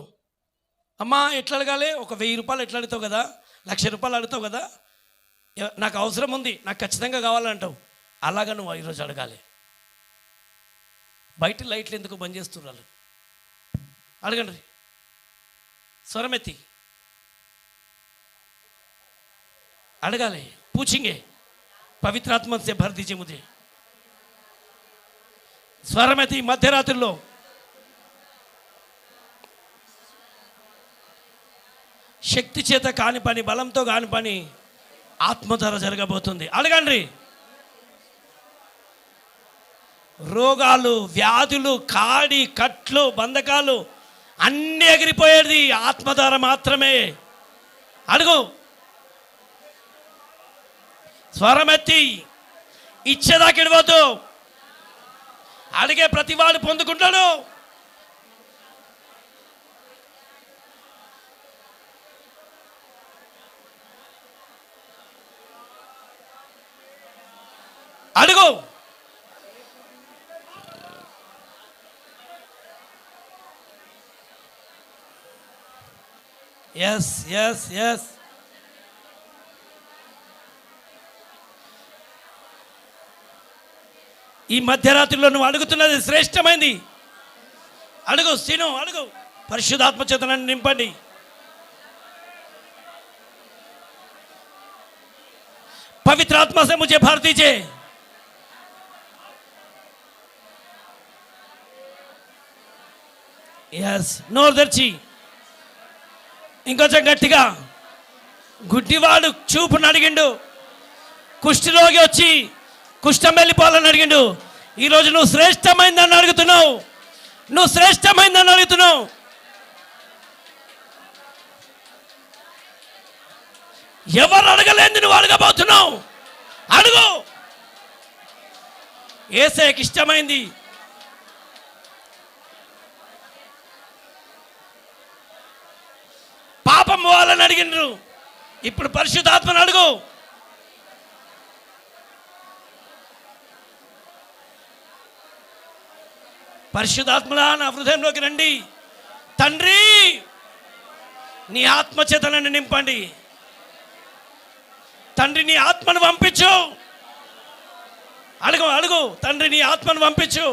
అమ్మా ఎట్లా అడగాలి? ఒక 1000 రూపాయలు ఎట్లా అడుగుతావు కదా, 1,00,000 రూపాయలు అడుగుతావు కదా, నాకు అవసరం ఉంది, నాకు ఖచ్చితంగా కావాలంటావు. అలాగా నువ్వు ఈరోజు అడగాలి. బయట లైట్లు ఎందుకు బంద్ చేస్తున్నారు? అడగండి, స్వరమెత్తి అడగాలి. పూछेंगे పవిత్ర ఆత్మ से भर दीजिए मुझे. స్వరమెత్తి మధ్యరాత్రిలో శక్తి చేత కాని పని, బలంతో కాని పని ఆత్మ ద్వారా జరగబోతుంది. అడగండి. రోగాలు, వ్యాధులు, కాడి, కట్లు, బంధకాలు అన్నీ ఎగిరిపోయేది ఆత్మ ద్వారా మాత్రమే. అడుగు, స్వరమెత్తి. ఇచ్చేదాకా ఇడవద్దు. అడిగే ప్రతివాడు పొందుకుంటాడు. అడుగు. Yes yes yes. ఈ మధ్యరాత్రిలో నువ్వు అడుగుతున్నది శ్రేష్టమైంది. అడుగు సీను, అడుగు. పరిశుద్ధాత్మ చేత నన్ను నింపండి. पवित्र आत्मा से मुझे भर दीजिए. यस, నోరు తెరిచి ఇంకొంచెం గట్టిగా. గుడ్డివాడు చూపును అడిగిండు, కుష్ఠరోగి వచ్చి కుష్ఠం వెళ్ళిపోవాలని అడిగిండు. ఈరోజు నువ్వు శ్రేష్టమైందని అడుగుతున్నావు. నువ్వు శ్రేష్టమైందని అడుగుతున్నావు. ఎవరు అడగలేంది నువ్వు అడగబోతున్నావు. అడుగు. యేసయ్యకి ఇష్టమైంది. పాపం పోవాలని అడిగినరు. ఇప్పుడు పరిశుద్ధాత్మను అడుగు. పరిశుద్ధాత్మలా నా హృదయంలోకి రండి. తండ్రి, నీ ఆత్మచేత నన్ను నింపండి. తండ్రి, నీ ఆత్మను పంపించు. అడుగు అడుగు. తండ్రి, నీ ఆత్మను పంపించు.